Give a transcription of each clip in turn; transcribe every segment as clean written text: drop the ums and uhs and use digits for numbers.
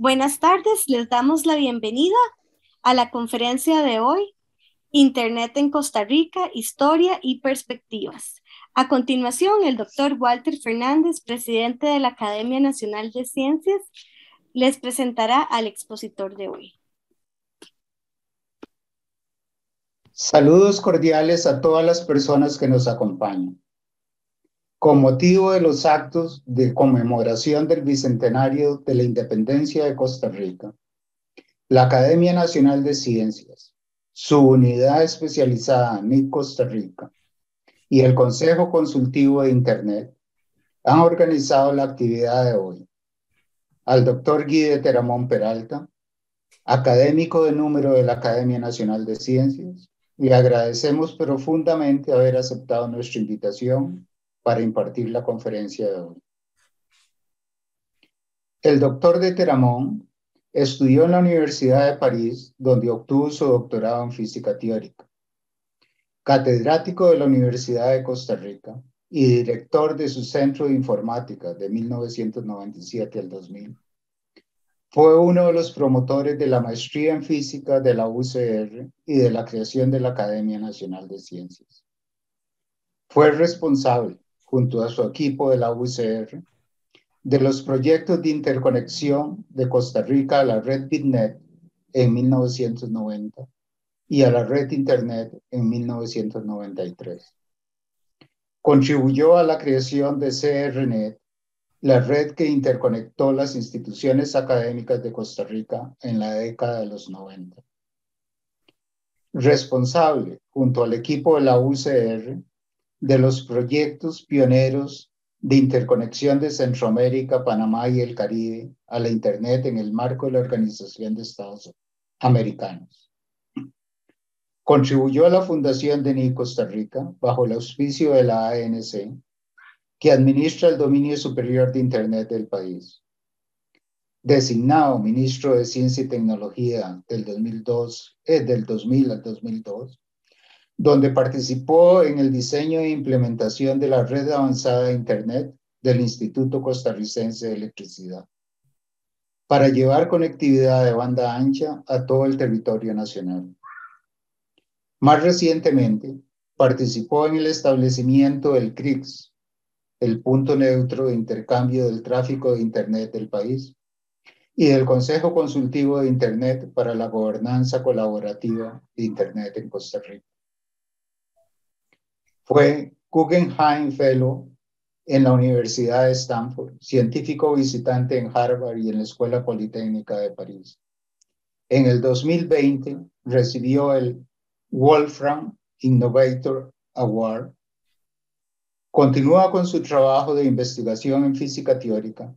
Buenas tardes, les damos la bienvenida a la conferencia de hoy, Internet en Costa Rica, Historia y Perspectivas. A continuación, el doctor Walter Fernández, presidente de la Academia Nacional de Ciencias, les presentará al expositor de hoy. Saludos cordiales a todas las personas que nos acompañan. Con motivo de los actos de conmemoración del Bicentenario de la Independencia de Costa Rica, la Academia Nacional de Ciencias, su unidad especializada NIC Costa Rica y el Consejo Consultivo de Internet han organizado la actividad de hoy. Al doctor Guy Teramón Peralta, académico de número de la Academia Nacional de Ciencias, le agradecemos profundamente haber aceptado nuestra invitación para impartir la conferencia de hoy. El doctor de Teramón estudió en la Universidad de París, donde obtuvo su doctorado en física teórica. Catedrático de la Universidad de Costa Rica y director de su Centro de Informática de 1997 al 2000. Fue uno de los promotores de la maestría en física de la UCR y de la creación de la Academia Nacional de Ciencias. Fue responsable, junto a su equipo de la UCR, de los proyectos de interconexión de Costa Rica a la red BitNet en 1990 y a la red Internet en 1993. Contribuyó a la creación de CRNet, la red que interconectó las instituciones académicas de Costa Rica en la década de los 90. Responsable, junto al equipo de la UCR, de los proyectos pioneros de interconexión de Centroamérica, Panamá y el Caribe a la Internet en el marco de la Organización de Estados Americanos. Contribuyó a la fundación de NIC Costa Rica bajo el auspicio de la ANC, que administra el dominio superior de Internet del país. Designado ministro de Ciencia y Tecnología del 2000 al 2002, donde participó en el diseño e implementación de la red avanzada de Internet del Instituto Costarricense de Electricidad, para llevar conectividad de banda ancha a todo el territorio nacional. Más recientemente, participó en el establecimiento del CRIX, el punto neutro de intercambio del tráfico de Internet del país, y del Consejo Consultivo de Internet para la Gobernanza Colaborativa de Internet en Costa Rica. Fue Guggenheim Fellow en la Universidad de Stanford, científico visitante en Harvard y en la Escuela Politécnica de París. En el 2020 recibió el Wolfram Innovator Award. Continúa con su trabajo de investigación en física teórica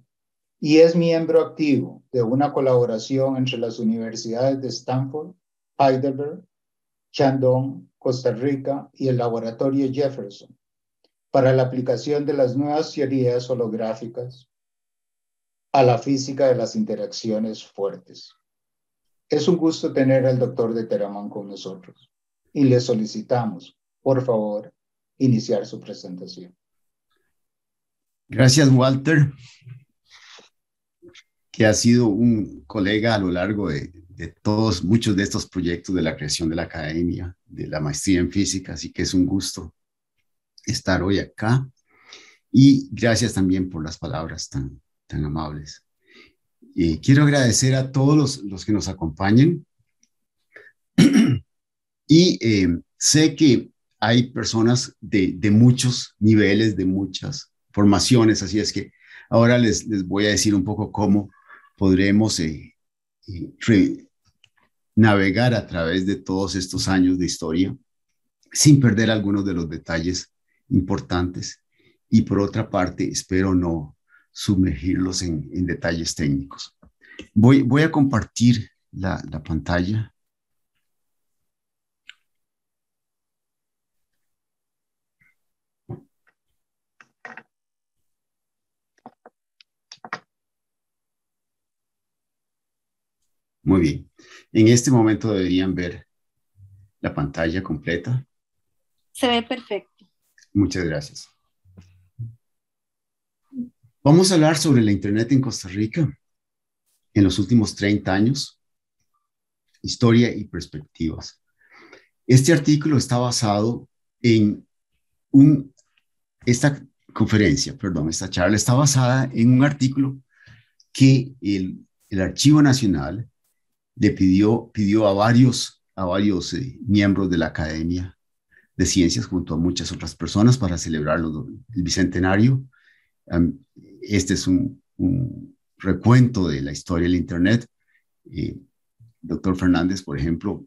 y es miembro activo de una colaboración entre las universidades de Stanford, Heidelberg, Shandong, Costa Rica y el Laboratorio Jefferson para la aplicación de las nuevas teorías holográficas a la física de las interacciones fuertes. Es un gusto tener al doctor de Teramón con nosotros y le solicitamos, por favor, iniciar su presentación. Gracias, Walter, que ha sido un colega a lo largo de muchos de estos proyectos de la creación de la academia, de la maestría en física, así que es un gusto estar hoy acá. Y gracias también por las palabras tan amables. Quiero agradecer a todos los que nos acompañan. Y sé que hay personas de muchos niveles, de muchas formaciones, así es que ahora les voy a decir un poco cómo podremos navegar a través de todos estos años de historia sin perder algunos de los detalles importantes y por otra parte espero no sumergirlos en detalles técnicos. Voy a compartir la pantalla. Muy bien. En este momento deberían ver la pantalla completa. Se ve perfecto. Muchas gracias. Vamos a hablar sobre la Internet en Costa Rica. en los últimos 30 años, historia y perspectivas. Este artículo está basado en esta charla está basada en un artículo que el Archivo Nacional le pidió a varios miembros de la Academia de Ciencias, junto a muchas otras personas, para celebrar el bicentenario. Este es un recuento de la historia del Internet. Doctor Fernández, por ejemplo,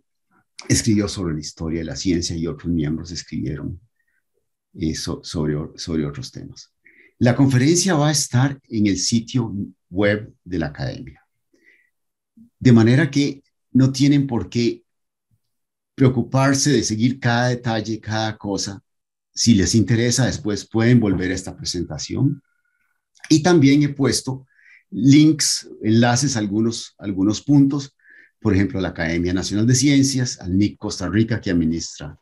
escribió sobre la historia de la ciencia y otros miembros escribieron sobre otros temas. La conferencia va a estar en el sitio web de la Academia, de manera que no tienen por qué preocuparse de seguir cada detalle, cada cosa. Si les interesa, después pueden volver a esta presentación. Y también he puesto links, enlaces a algunos puntos, por ejemplo, a la Academia Nacional de Ciencias, al NIC Costa Rica, que administra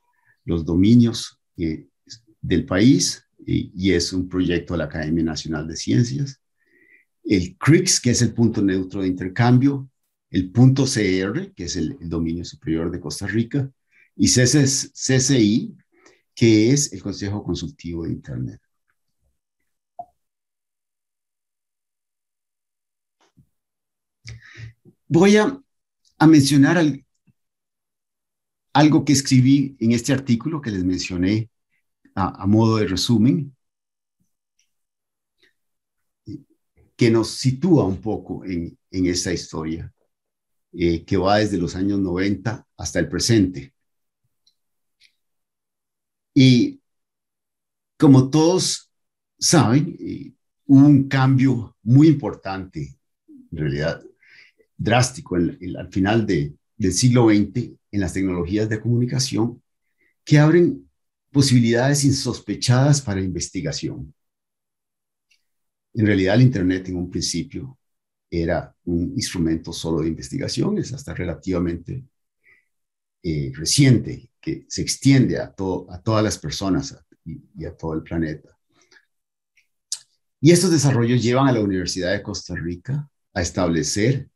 los dominios del país, y es un proyecto de la Academia Nacional de Ciencias. El CRIX, que es el punto neutro de intercambio, el punto CR, que es el dominio superior de Costa Rica, y CCI, que es el Consejo Consultivo de Internet. Voy a mencionar algo que escribí en este artículo que les mencioné a modo de resumen, que nos sitúa un poco en esta historia, que va desde los años 90 hasta el presente. Y como todos saben, hubo un cambio muy importante, en realidad drástico, al final del siglo XX en las tecnologías de comunicación, que abren posibilidades insospechadas para investigación. En realidad, el Internet en un principio era un instrumento solo de investigación, es hasta relativamente reciente, que se extiende a todas las personas y a todo el planeta. Y estos desarrollos llevan a la Universidad de Costa Rica a establecer,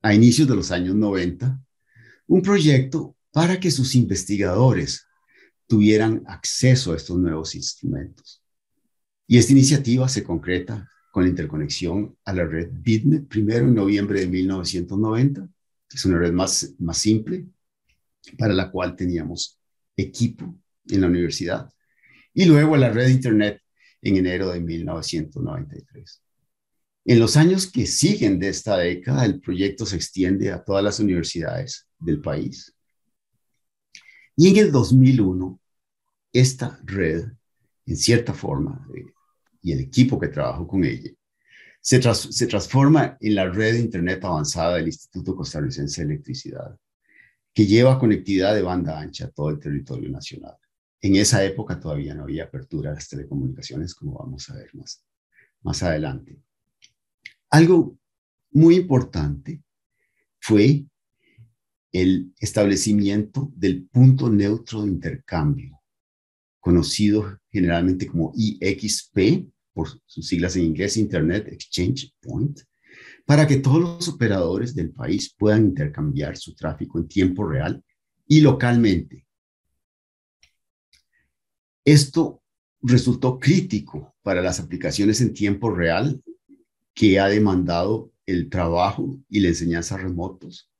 a inicios de los años 90, un proyecto para que sus investigadores tuvieran acceso a estos nuevos instrumentos. Y esta iniciativa se concreta con la interconexión a la red BitNet, primero en noviembre de 1990, que es una red más simple, para la cual teníamos equipo en la universidad, y luego a la red de Internet en enero de 1993. En los años que siguen de esta década, el proyecto se extiende a todas las universidades del país. Y en el 2001, esta red, en cierta forma, y el equipo que trabajó con ella, se transforma en la red de Internet avanzada del Instituto Costarricense de Electricidad, que lleva conectividad de banda ancha a todo el territorio nacional. En esa época todavía no había apertura a las telecomunicaciones, como vamos a ver más adelante. Algo muy importante fue el establecimiento del punto neutro de intercambio, conocido generalmente como IXP, por sus siglas en inglés, Internet Exchange Point, para que todos los operadores del país puedan intercambiar su tráfico en tiempo real y localmente. Esto resultó crítico para las aplicaciones en tiempo real que ha demandado el trabajo y la enseñanza remotos,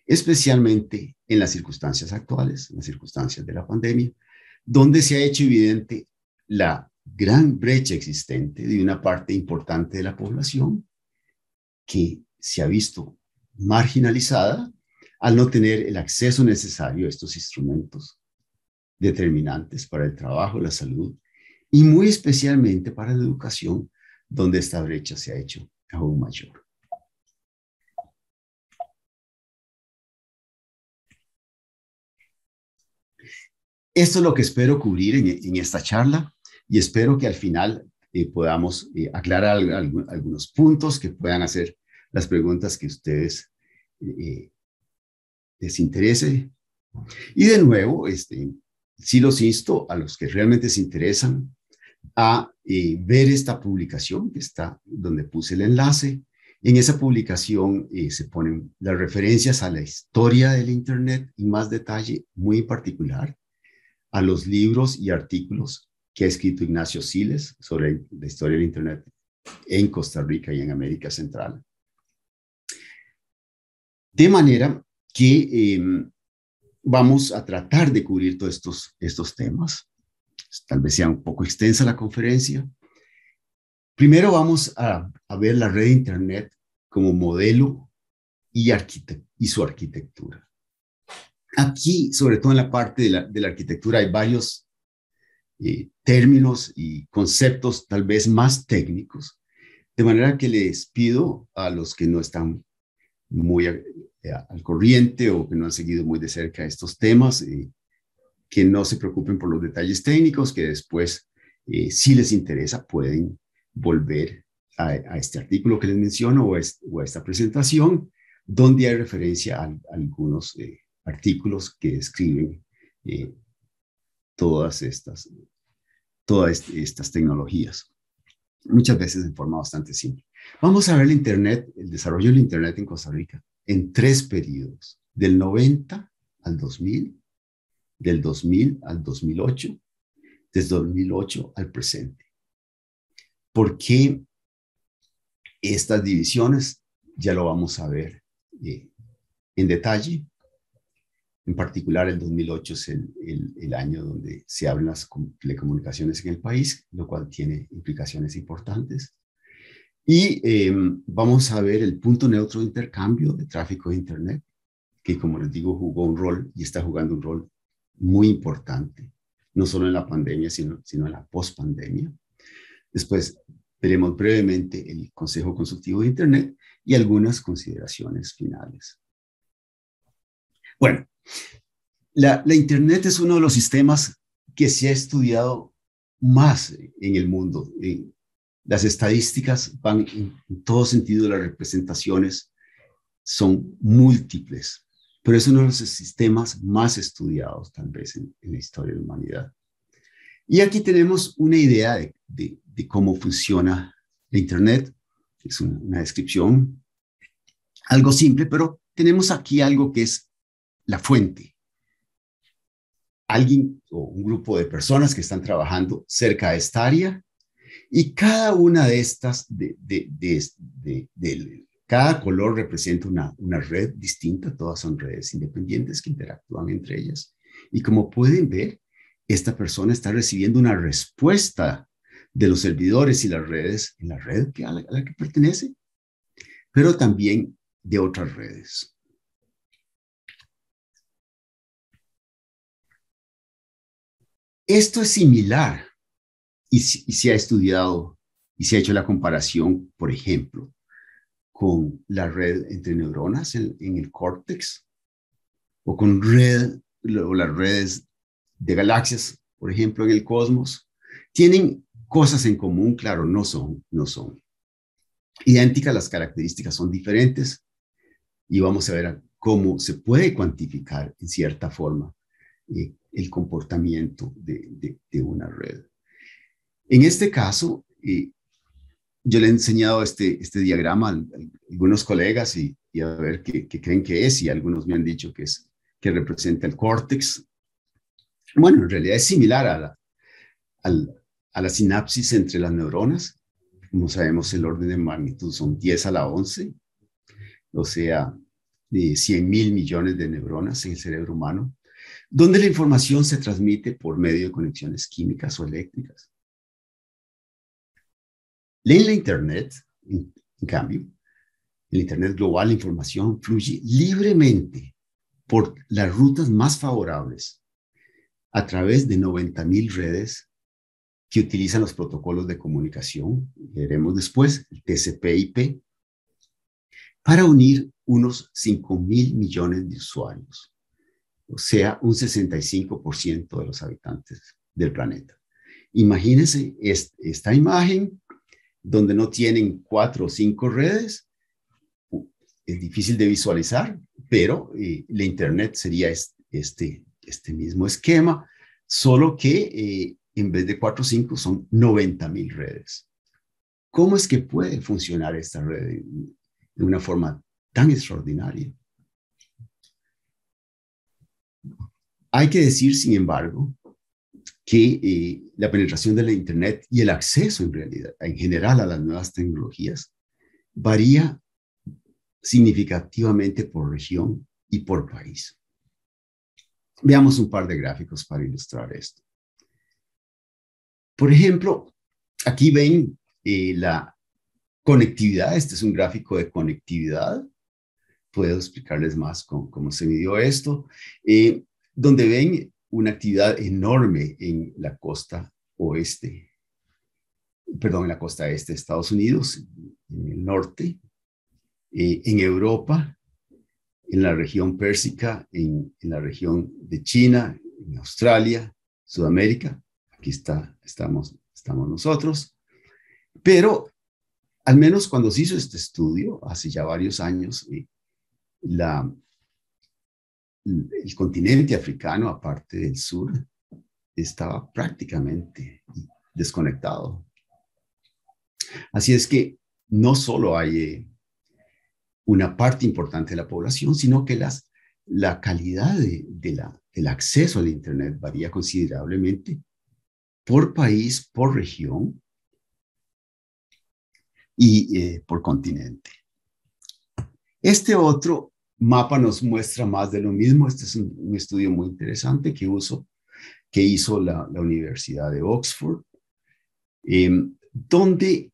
especialmente en las circunstancias actuales, en las circunstancias de la pandemia, donde se ha hecho evidente la gran brecha existente de una parte importante de la población que se ha visto marginalizada al no tener el acceso necesario a estos instrumentos determinantes para el trabajo, la salud y muy especialmente para la educación, donde esta brecha se ha hecho aún mayor. Esto es lo que espero cubrir en esta charla y espero que al final podamos aclarar algunos puntos, que puedan hacer las preguntas que a ustedes les interese. Y de nuevo, sí los insto a los que realmente se interesan a ver esta publicación que está donde puse el enlace En esa publicación se ponen las referencias a la historia del Internet en más detalle, muy en particular, a los libros y artículos que ha escrito Ignacio Siles sobre la historia del Internet en Costa Rica y en América Central. De manera que vamos a tratar de cubrir todos estos temas. Tal vez sea un poco extensa la conferencia. Primero vamos a ver la red de Internet como modelo y su arquitectura. Aquí, sobre todo en la parte de la arquitectura, hay varios términos y conceptos tal vez más técnicos, de manera que les pido a los que no están muy al corriente o que no han seguido muy de cerca estos temas, que no se preocupen por los detalles técnicos, que después, si les interesa, pueden volver a este artículo que les menciono o a esta presentación, donde hay referencia a algunos artículos que describen todas estas tecnologías, muchas veces en forma bastante simple. Vamos a ver el desarrollo del Internet en Costa Rica en 3 periodos, del 90 al 2000, del 2000 al 2008, desde 2008 al presente. ¿Por qué estas divisiones? Ya lo vamos a ver en detalle. En particular, el 2008 es el año donde se abren las telecomunicaciones en el país, lo cual tiene implicaciones importantes. Y vamos a ver el punto neutro de intercambio de tráfico de Internet, que como les digo, jugó un rol y está jugando un rol muy importante, no solo en la pandemia, sino en la pospandemia. Después veremos brevemente el Consejo Consultivo de Internet y algunas consideraciones finales. Bueno, la Internet es uno de los sistemas que se ha estudiado más en el mundo. Las estadísticas van en todo sentido, las representaciones son múltiples, pero es uno de los sistemas más estudiados tal vez en la historia de la humanidad. Y aquí tenemos una idea de cómo funciona la Internet. Es una descripción algo simple, pero tenemos aquí algo que es la fuente. Alguien o un grupo de personas que están trabajando cerca de esta área y cada una de estas, cada color representa una red distinta. Todas son redes independientes que interactúan entre ellas. Y como pueden ver, esta persona está recibiendo una respuesta de los servidores y las redes en la red a la que pertenece, pero también de otras redes. Esto es similar y se ha estudiado y se ha hecho la comparación, por ejemplo, con la red entre neuronas en el córtex o con las redes de galaxias, por ejemplo, en el cosmos. Tienen cosas en común, claro, no son idénticas, las características son diferentes y vamos a ver cómo se puede cuantificar en cierta forma el comportamiento de una red. En este caso, yo le he enseñado este diagrama a algunos colegas y a ver qué creen que es, y algunos me han dicho que representa el córtex. Bueno, en realidad es similar a la sinapsis entre las neuronas. Como sabemos, el orden de magnitud son 10 a la 11, o sea, 100.000 millones de neuronas en el cerebro humano, donde la información se transmite por medio de conexiones químicas o eléctricas. En la Internet, en cambio, en el Internet global, la información fluye libremente por las rutas más favorables a través de 90.000 redes que utilizan los protocolos de comunicación, veremos después, el TCP/IP, para unir unos 5.000 millones de usuarios, o sea, un 65% de los habitantes del planeta. Imagínense esta imagen donde no tienen 4 o 5 redes. Es difícil de visualizar, pero la Internet sería este mismo esquema, solo que en vez de 4 o 5 son 90.000 redes. ¿Cómo es que puede funcionar esta red de una forma tan extraordinaria. Hay que decir, sin embargo, que la penetración de la Internet y el acceso en realidad, en general, a las nuevas tecnologías varía significativamente por región y por país. Veamos un par de gráficos para ilustrar esto. Por ejemplo, aquí ven la conectividad. Este es un gráfico de conectividad. Puedo explicarles más cómo se midió esto. Donde ven una actividad enorme en la costa oeste, perdón, en la costa este de Estados Unidos, en el norte, en Europa, en la región pérsica, en la región de China, en Australia, Sudamérica. Aquí estamos nosotros. Pero al menos cuando se hizo este estudio, hace ya varios años, el continente africano, aparte del sur, estaba prácticamente desconectado. Así es que no solo hay una parte importante de la población, sino que la calidad del acceso al Internet varía considerablemente por país, por región y por continente. Este otro mapa nos muestra más de lo mismo. Este es un estudio muy interesante que hizo la Universidad de Oxford, donde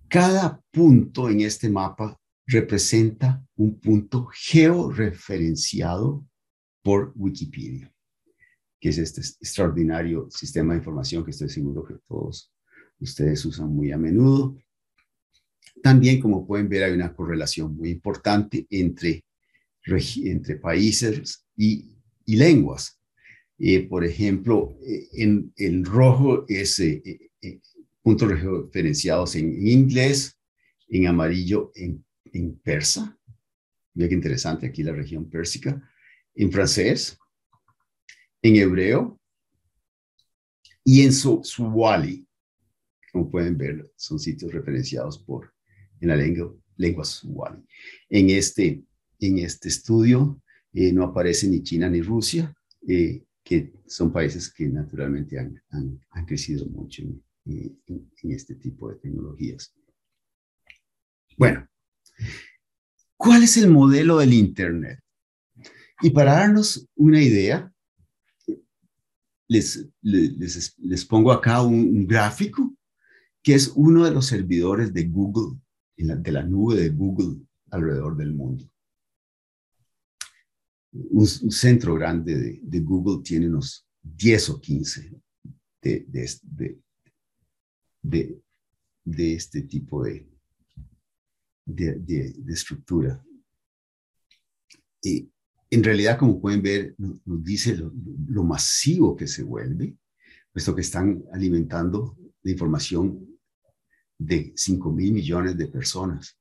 cada punto en este mapa representa un punto georreferenciado por Wikipedia, que es este extraordinario sistema de información que estoy seguro que todos ustedes usan muy a menudo. También, como pueden ver, hay una correlación muy importante entre países y lenguas. Por ejemplo, en rojo es puntos referenciados en inglés, en amarillo en persa. Mira qué interesante, aquí la región pérsica. En francés, en hebreo y en Swahili. Como pueden ver, son sitios referenciados en la lengua Swahili. En este estudio no aparece ni China ni Rusia, que son países que naturalmente han crecido mucho en este tipo de tecnologías. Bueno, ¿cuál es el modelo del Internet? Y para darnos una idea, les pongo acá un gráfico que es uno de los servidores de Google, de la nube de Google alrededor del mundo. Un centro grande de Google tiene unos 10 o 15 de este tipo de estructura. En realidad, como pueden ver, nos dice lo masivo que se vuelve, puesto que están alimentando la información de 5.000 millones de personas.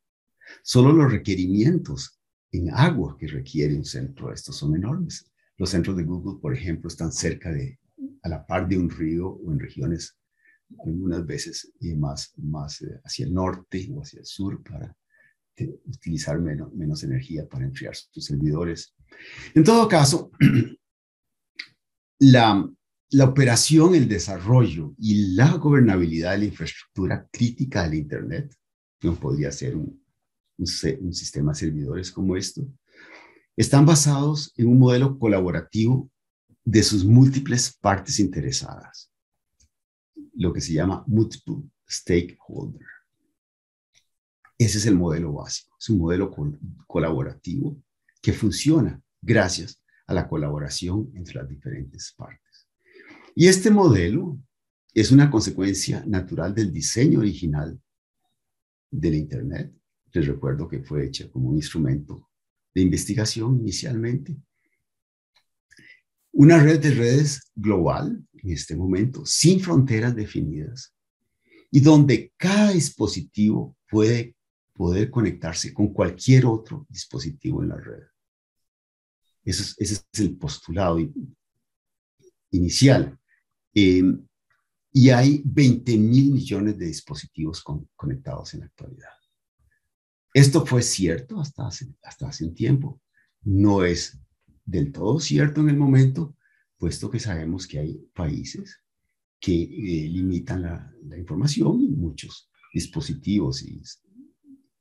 Solo los requerimientos en agua que requiere un centro de estos son enormes. Los centros de Google, por ejemplo, están a la par de un río o en regiones algunas veces más hacia el norte o hacia el sur para utilizar menos energía para enfriar sus servidores. En todo caso, la operación, el desarrollo y la gobernabilidad de la infraestructura crítica del Internet, como podría ser un sistema de servidores como esto, están basados en un modelo colaborativo de sus múltiples partes interesadas, lo que se llama multiple stakeholder. Ese es el modelo básico, es un modelo colaborativo que funciona gracias a la colaboración entre las diferentes partes. Y este modelo es una consecuencia natural del diseño original del Internet. Les recuerdo que fue hecha como un instrumento de investigación inicialmente. Una red de redes global, en este momento, sin fronteras definidas, y donde cada dispositivo puede poder conectarse con cualquier otro dispositivo en la red. Ese es el postulado inicial. Y hay 20.000 millones de dispositivos conectados en la actualidad. Esto fue cierto hasta hace un tiempo. No es del todo cierto en el momento, puesto que sabemos que hay países que limitan la información y muchos dispositivos y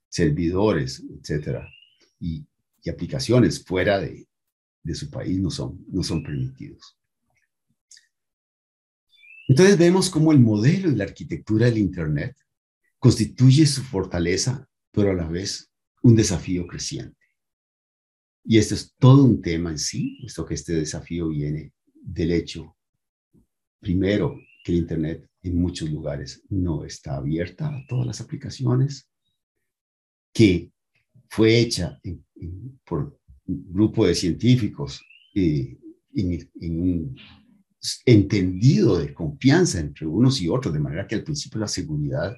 servidores, etcétera, y aplicaciones fuera de su país no son permitidos. Entonces vemos cómo el modelo y la arquitectura del Internet constituye su fortaleza, pero a la vez un desafío creciente. Y esto es todo un tema en sí, puesto que este desafío viene del hecho, primero, que el Internet en muchos lugares no está abierta a todas las aplicaciones, que fue hecha por un grupo de científicos en un entendido de confianza entre unos y otros, de manera que al principio la seguridad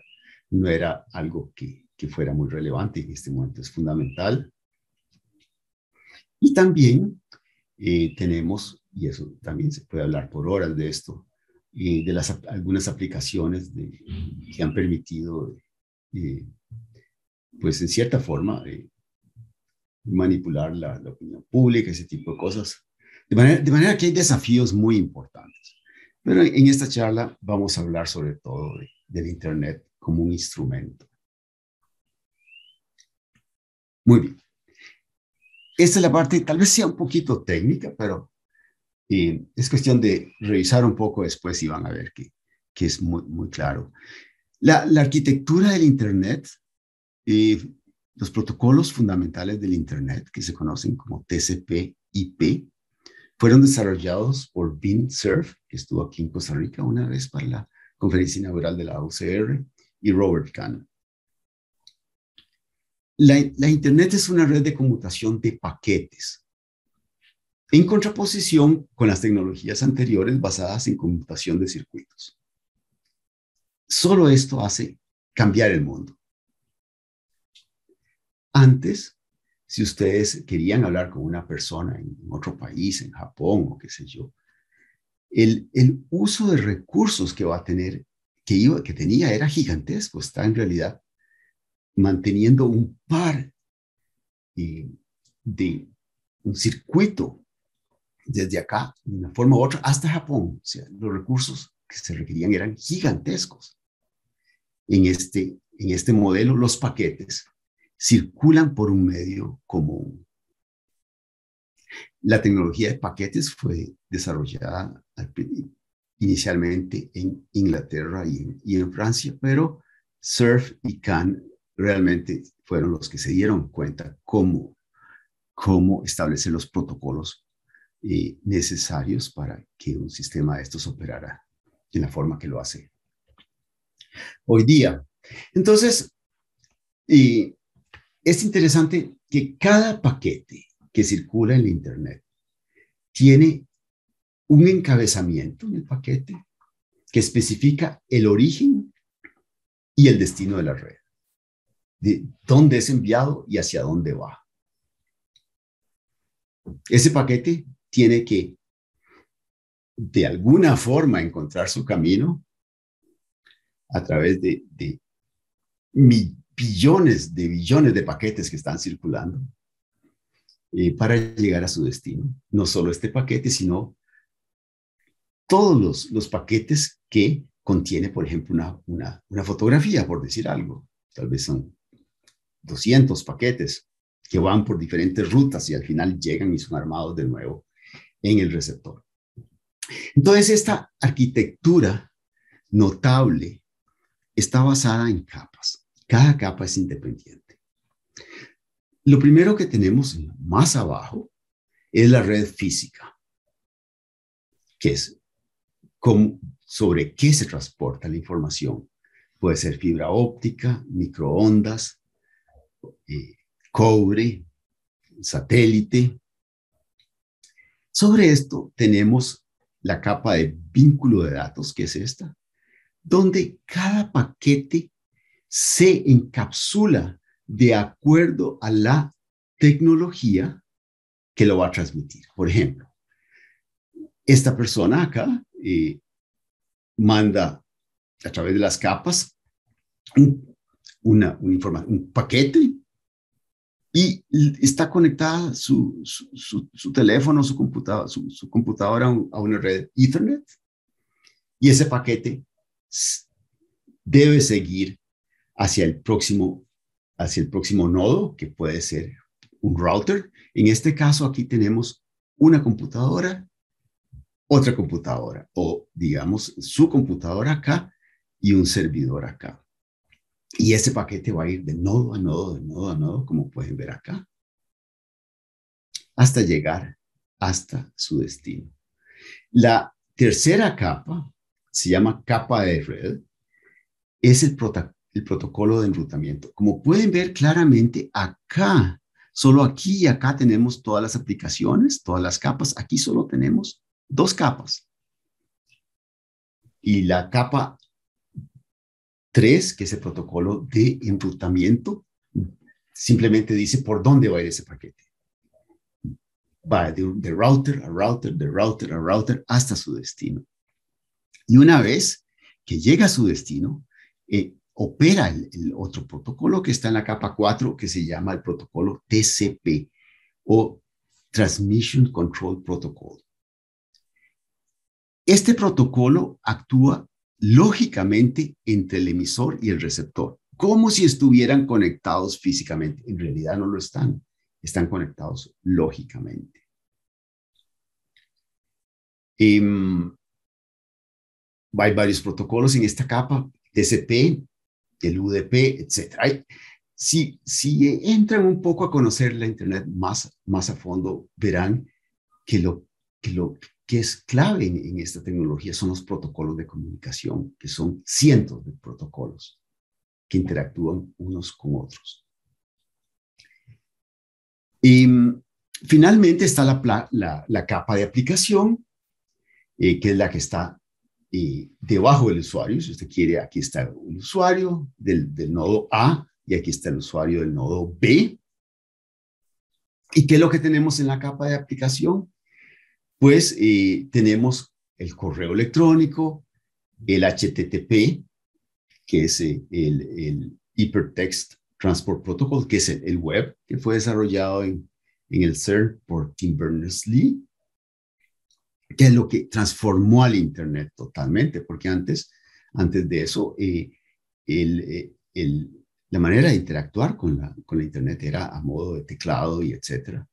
no era algo que fuera muy relevante. En este momento es fundamental. Y también tenemos, y eso también se puede hablar por horas de esto, de algunas aplicaciones que han permitido, pues en cierta forma, manipular la opinión pública, ese tipo de cosas. De manera que hay desafíos muy importantes. Pero en esta charla vamos a hablar sobre todo del Internet como un instrumento. Muy bien. Esta es la parte, tal vez sea un poquito técnica, pero es cuestión de revisar un poco después y van a ver que es muy, muy claro. La arquitectura del Internet, los protocolos fundamentales del Internet, que se conocen como TCP/IP, fueron desarrollados por Vint Cerf, que estuvo aquí en Costa Rica una vez para la conferencia inaugural de la UCR, y Robert Kahn. La Internet es una red de conmutación de paquetes, en contraposición con las tecnologías anteriores basadas en conmutación de circuitos. Solo esto hace cambiar el mundo. Antes, si ustedes querían hablar con una persona en otro país, en Japón o qué sé yo, el uso de recursos que va a tener, que tenía era gigantesco. Está en realidad manteniendo un par de un circuito desde acá, de una forma u otra, hasta Japón. O sea, los recursos que se requerían eran gigantescos. En este modelo, los paquetes circulan por un medio común. La tecnología de paquetes fue desarrollada inicialmente en Inglaterra y en Francia, pero Cerf y Kahn realmente fueron los que se dieron cuenta cómo establecer los protocolos necesarios para que un sistema de estos operara en la forma que lo hace hoy día. Entonces, es interesante que cada paquete que circula en la Internet tiene un encabezamiento en el paquete que especifica el origen y el destino de la red, de dónde es enviado y hacia dónde va. Ese paquete tiene que, de alguna forma, encontrar su camino a través de billones de paquetes que están circulando para llegar a su destino. No solo este paquete, sino todos los paquetes que contiene, por ejemplo, una fotografía, por decir algo. Tal vez son 200 paquetes que van por diferentes rutas y al final llegan y son armados de nuevo en el receptor. Entonces, esta arquitectura notable está basada en capas. Cada capa es independiente. Lo primero que tenemos más abajo es la red física, que es sobre qué se transporta la información. Puede ser fibra óptica, microondas, cobre, satélite. Sobre esto tenemos la capa de vínculo de datos, que es esta, donde cada paquete se encapsula de acuerdo a la tecnología que lo va a transmitir. Por ejemplo, esta persona acá manda a través de las capas un paquete y está conectada su teléfono, su computadora a una red Ethernet, y ese paquete debe seguir hacia el próximo nodo, que puede ser un router. En este caso, aquí tenemos una computadora, otra computadora, o digamos su computadora acá y un servidor acá. Y ese paquete va a ir de nodo a nodo, de nodo a nodo, como pueden ver acá, hasta llegar hasta su destino. La tercera capa se llama capa de red. Es el protocolo de enrutamiento. Como pueden ver claramente acá, solo aquí y acá tenemos todas las aplicaciones, todas las capas. Aquí solo tenemos 2 capas. Y la capa 3, que es el protocolo de enrutamiento, simplemente dice por dónde va a ir ese paquete. Va de router a router, de router a router, hasta su destino. Y una vez que llega a su destino, opera el otro protocolo que está en la capa 4, que se llama el protocolo TCP, o Transmission Control Protocol. Este protocolo actúa lógicamente entre el emisor y el receptor, como si estuvieran conectados físicamente. En realidad no lo están, están conectados lógicamente. Hay varios protocolos en esta capa, TCP, el UDP, etc. Si entran un poco a conocer la Internet más a fondo, verán que lo que es clave en esta tecnología son los protocolos de comunicación, que son cientos de protocolos que interactúan unos con otros. Y finalmente está la capa de aplicación, que es la que está debajo del usuario. Si usted quiere, aquí está el usuario del nodo A y aquí está el usuario del nodo B. ¿Y qué es lo que tenemos en la capa de aplicación? Pues tenemos el correo electrónico, el HTTP, que es el Hypertext Transport Protocol, que es el web, que fue desarrollado en el CERN por Tim Berners-Lee, que es lo que transformó al Internet totalmente, porque antes de eso, la manera de interactuar con la Internet era a modo de teclado y etcétera.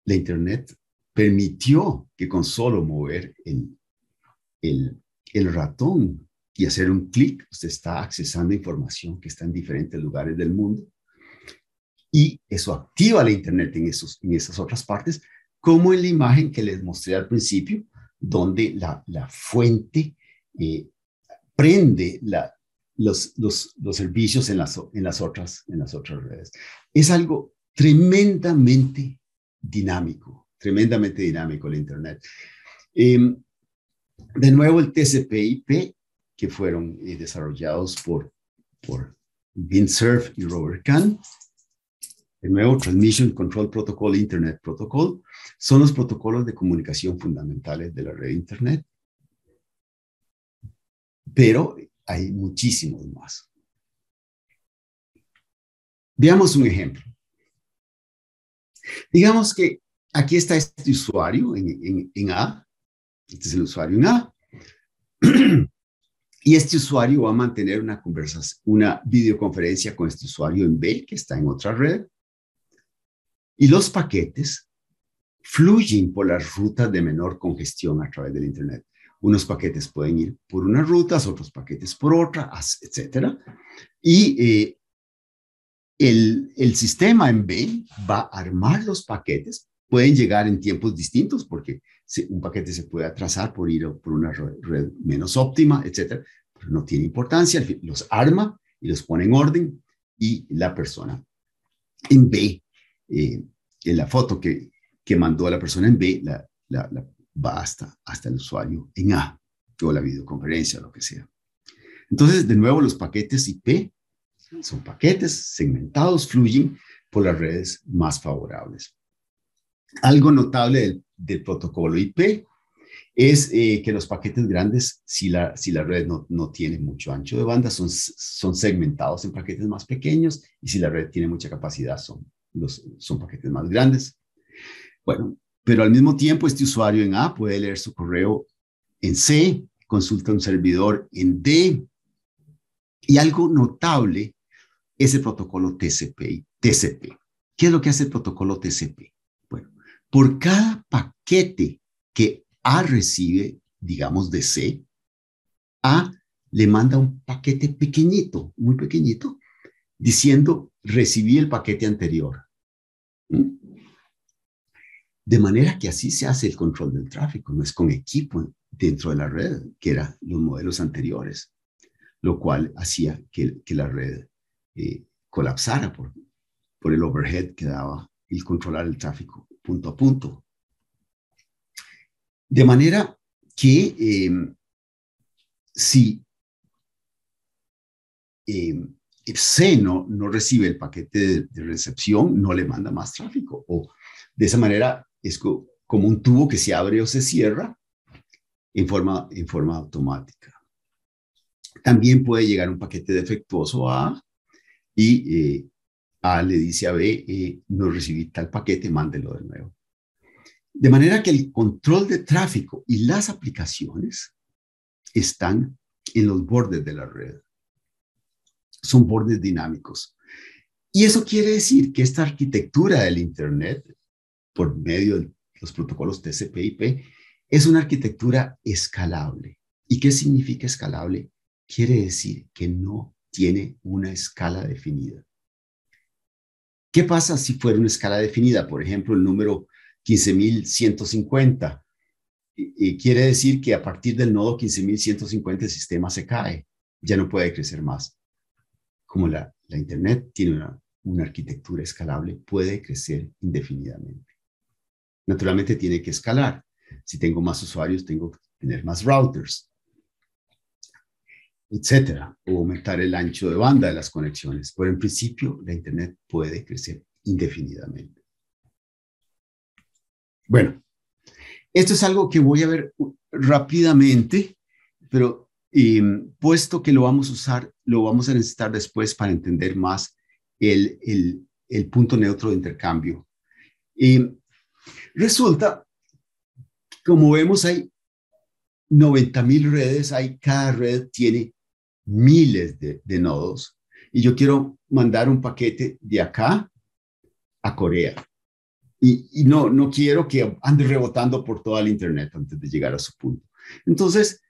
La Internet permitió que con solo mover el ratón y hacer un clic, usted está accesando información que está en diferentes lugares del mundo. Y eso activa la Internet en esas otras partes, como en la imagen que les mostré al principio, donde la fuente prende los servicios en las otras redes. Es algo tremendamente dinámico la Internet. De nuevo, el TCP/IP, que fueron desarrollados por Vint Cerf y Robert Kahn. De nuevo, Transmission Control Protocol, Internet Protocol, son los protocolos de comunicación fundamentales de la red Internet. Pero hay muchísimos más. Veamos un ejemplo. Digamos que aquí está este usuario en A. Este es el usuario en A. Y este usuario va a mantener una videoconferencia con este usuario en B, que está en otra red. Y los paquetes fluyen por las rutas de menor congestión a través del Internet. Unos paquetes pueden ir por unas rutas, otros paquetes por otra, etc. Y el sistema en B va a armar los paquetes. Pueden llegar en tiempos distintos porque un paquete se puede atrasar por ir por una red menos óptima, etc. Pero no tiene importancia. Los arma y los pone en orden. Y la persona en B, en la foto que mandó a la persona en B, va hasta el usuario en A, o la videoconferencia, lo que sea. Entonces, de nuevo, los paquetes IP son paquetes segmentados, fluyen por las redes más favorables. Algo notable del protocolo IP es que los paquetes grandes, si la red no tiene mucho ancho de banda, son segmentados en paquetes más pequeños, y si la red tiene mucha capacidad, son son paquetes más grandes. Bueno, pero al mismo tiempo este usuario en A puede leer su correo en C, consulta un servidor en D, y algo notable es el protocolo TCP y TCP. ¿Qué es lo que hace el protocolo TCP? Bueno, por cada paquete que A recibe, digamos de C, A le manda un paquete pequeñito, muy pequeñito, diciendo recibí el paquete anterior. De manera que así se hace el control del tráfico, no es con equipo dentro de la red, que eran los modelos anteriores, lo cual hacía que la red colapsara por el overhead que daba el controlar el tráfico punto a punto. De manera que si C no recibe el paquete de recepción, no le manda más tráfico. O de esa manera es como un tubo que se abre o se cierra en forma automática. También puede llegar un paquete defectuoso a A y A le dice a B, no recibí tal paquete, mándelo de nuevo. De manera que el control de tráfico y las aplicaciones están en los bordes de la red. Son bordes dinámicos. Y eso quiere decir que esta arquitectura del Internet, por medio de los protocolos TCP/IP, es una arquitectura escalable. ¿Y qué significa escalable? Quiere decir que no tiene una escala definida. ¿Qué pasa si fuera una escala definida? Por ejemplo, el número 15.150. Quiere decir que a partir del nodo 15.150 el sistema se cae. Ya no puede crecer más. Como la Internet tiene una arquitectura escalable, puede crecer indefinidamente. Naturalmente tiene que escalar. Si tengo más usuarios, tengo que tener más routers, etcétera, o aumentar el ancho de banda de las conexiones. Pero en principio, la Internet puede crecer indefinidamente. Bueno, esto es algo que voy a ver rápidamente, pero puesto que lo vamos a usar, lo vamos a necesitar después para entender más el punto neutro de intercambio. Resulta, como vemos, hay 90.000 redes, cada red tiene miles de nodos, y yo quiero mandar un paquete de acá a Corea. Y no quiero que ande rebotando por toda la Internet antes de llegar a su punto. Entonces,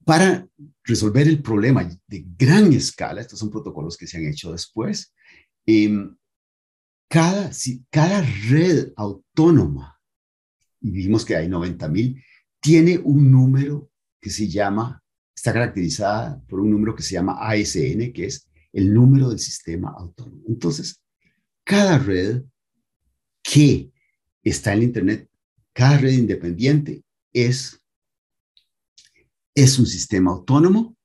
para resolver el problema de gran escala, estos son protocolos que se han hecho después, cada red autónoma, y vimos que hay 90.000, tiene un número que está caracterizada por un número que se llama ASN, que es el número del sistema autónomo. Entonces, cada red que está en la Internet, cada red independiente es un sistema autónomo,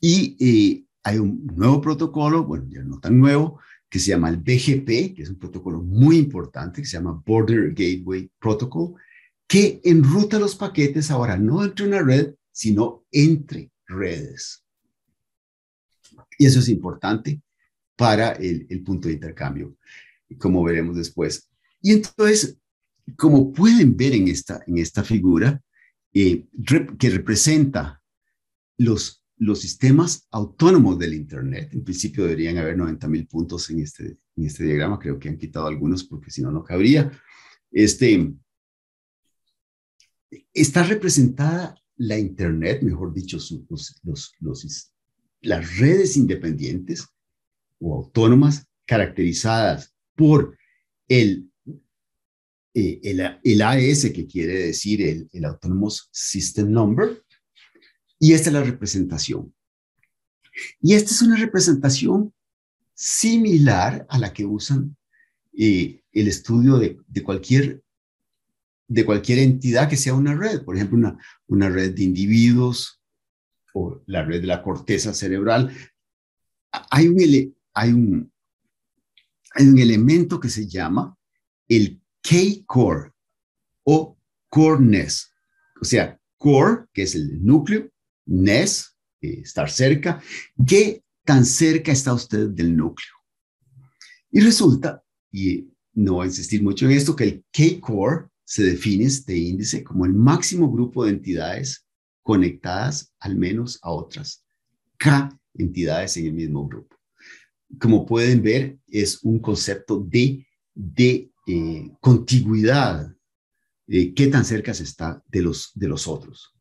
y hay un nuevo protocolo, bueno, ya no tan nuevo, que se llama el BGP, que es un protocolo muy importante, que se llama Border Gateway Protocol, que enruta los paquetes ahora no entre una red, sino entre redes. Y eso es importante para el punto de intercambio, como veremos después. Y entonces, como pueden ver en esta figura, que representa los sistemas autónomos del Internet, en principio deberían haber 90.000 puntos en este diagrama, creo que han quitado algunos porque si no, no cabría. Está representada la Internet, mejor dicho, las redes independientes o autónomas caracterizadas por el AS, que quiere decir el Autonomous System Number, y esta es la representación. Y esta es una representación similar a la que usan el estudio de cualquier entidad que sea una red, por ejemplo, una red de individuos o la red de la corteza cerebral. Hay un elemento que se llama el K-core o core-ness. O sea, core, que es el núcleo, ness, estar cerca. ¿Qué tan cerca está usted del núcleo? Y resulta, y no voy a insistir mucho en esto, que el K-Core se define este índice como el máximo grupo de entidades conectadas al menos a otras K entidades en el mismo grupo. Como pueden ver, es un concepto de contigüidad, qué tan cerca se está de los otros.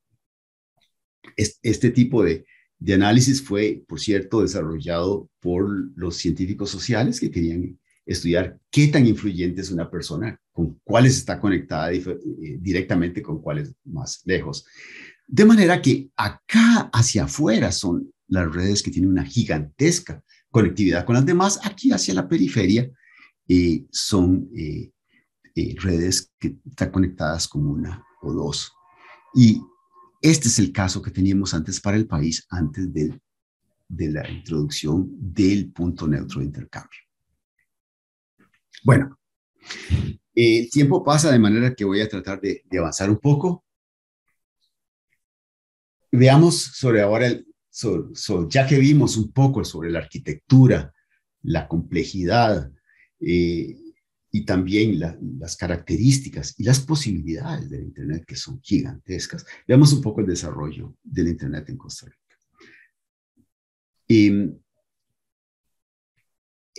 Este tipo de análisis fue, por cierto, desarrollado por los científicos sociales que querían estudiar qué tan influyente es una persona, con cuáles está conectada directamente, con cuáles más lejos. De manera que acá hacia afuera son las redes que tienen una gigantesca conectividad con las demás. Aquí hacia la periferia son redes que están conectadas con una o dos. Y este es el caso que teníamos antes para el país, antes de la introducción del punto neutro de intercambio. Bueno, el tiempo pasa de manera que voy a tratar de avanzar un poco. Veamos sobre ahora, ya que vimos un poco sobre la arquitectura, la complejidad y también las características y las posibilidades del Internet, que son gigantescas, veamos un poco el desarrollo del Internet en Costa Rica.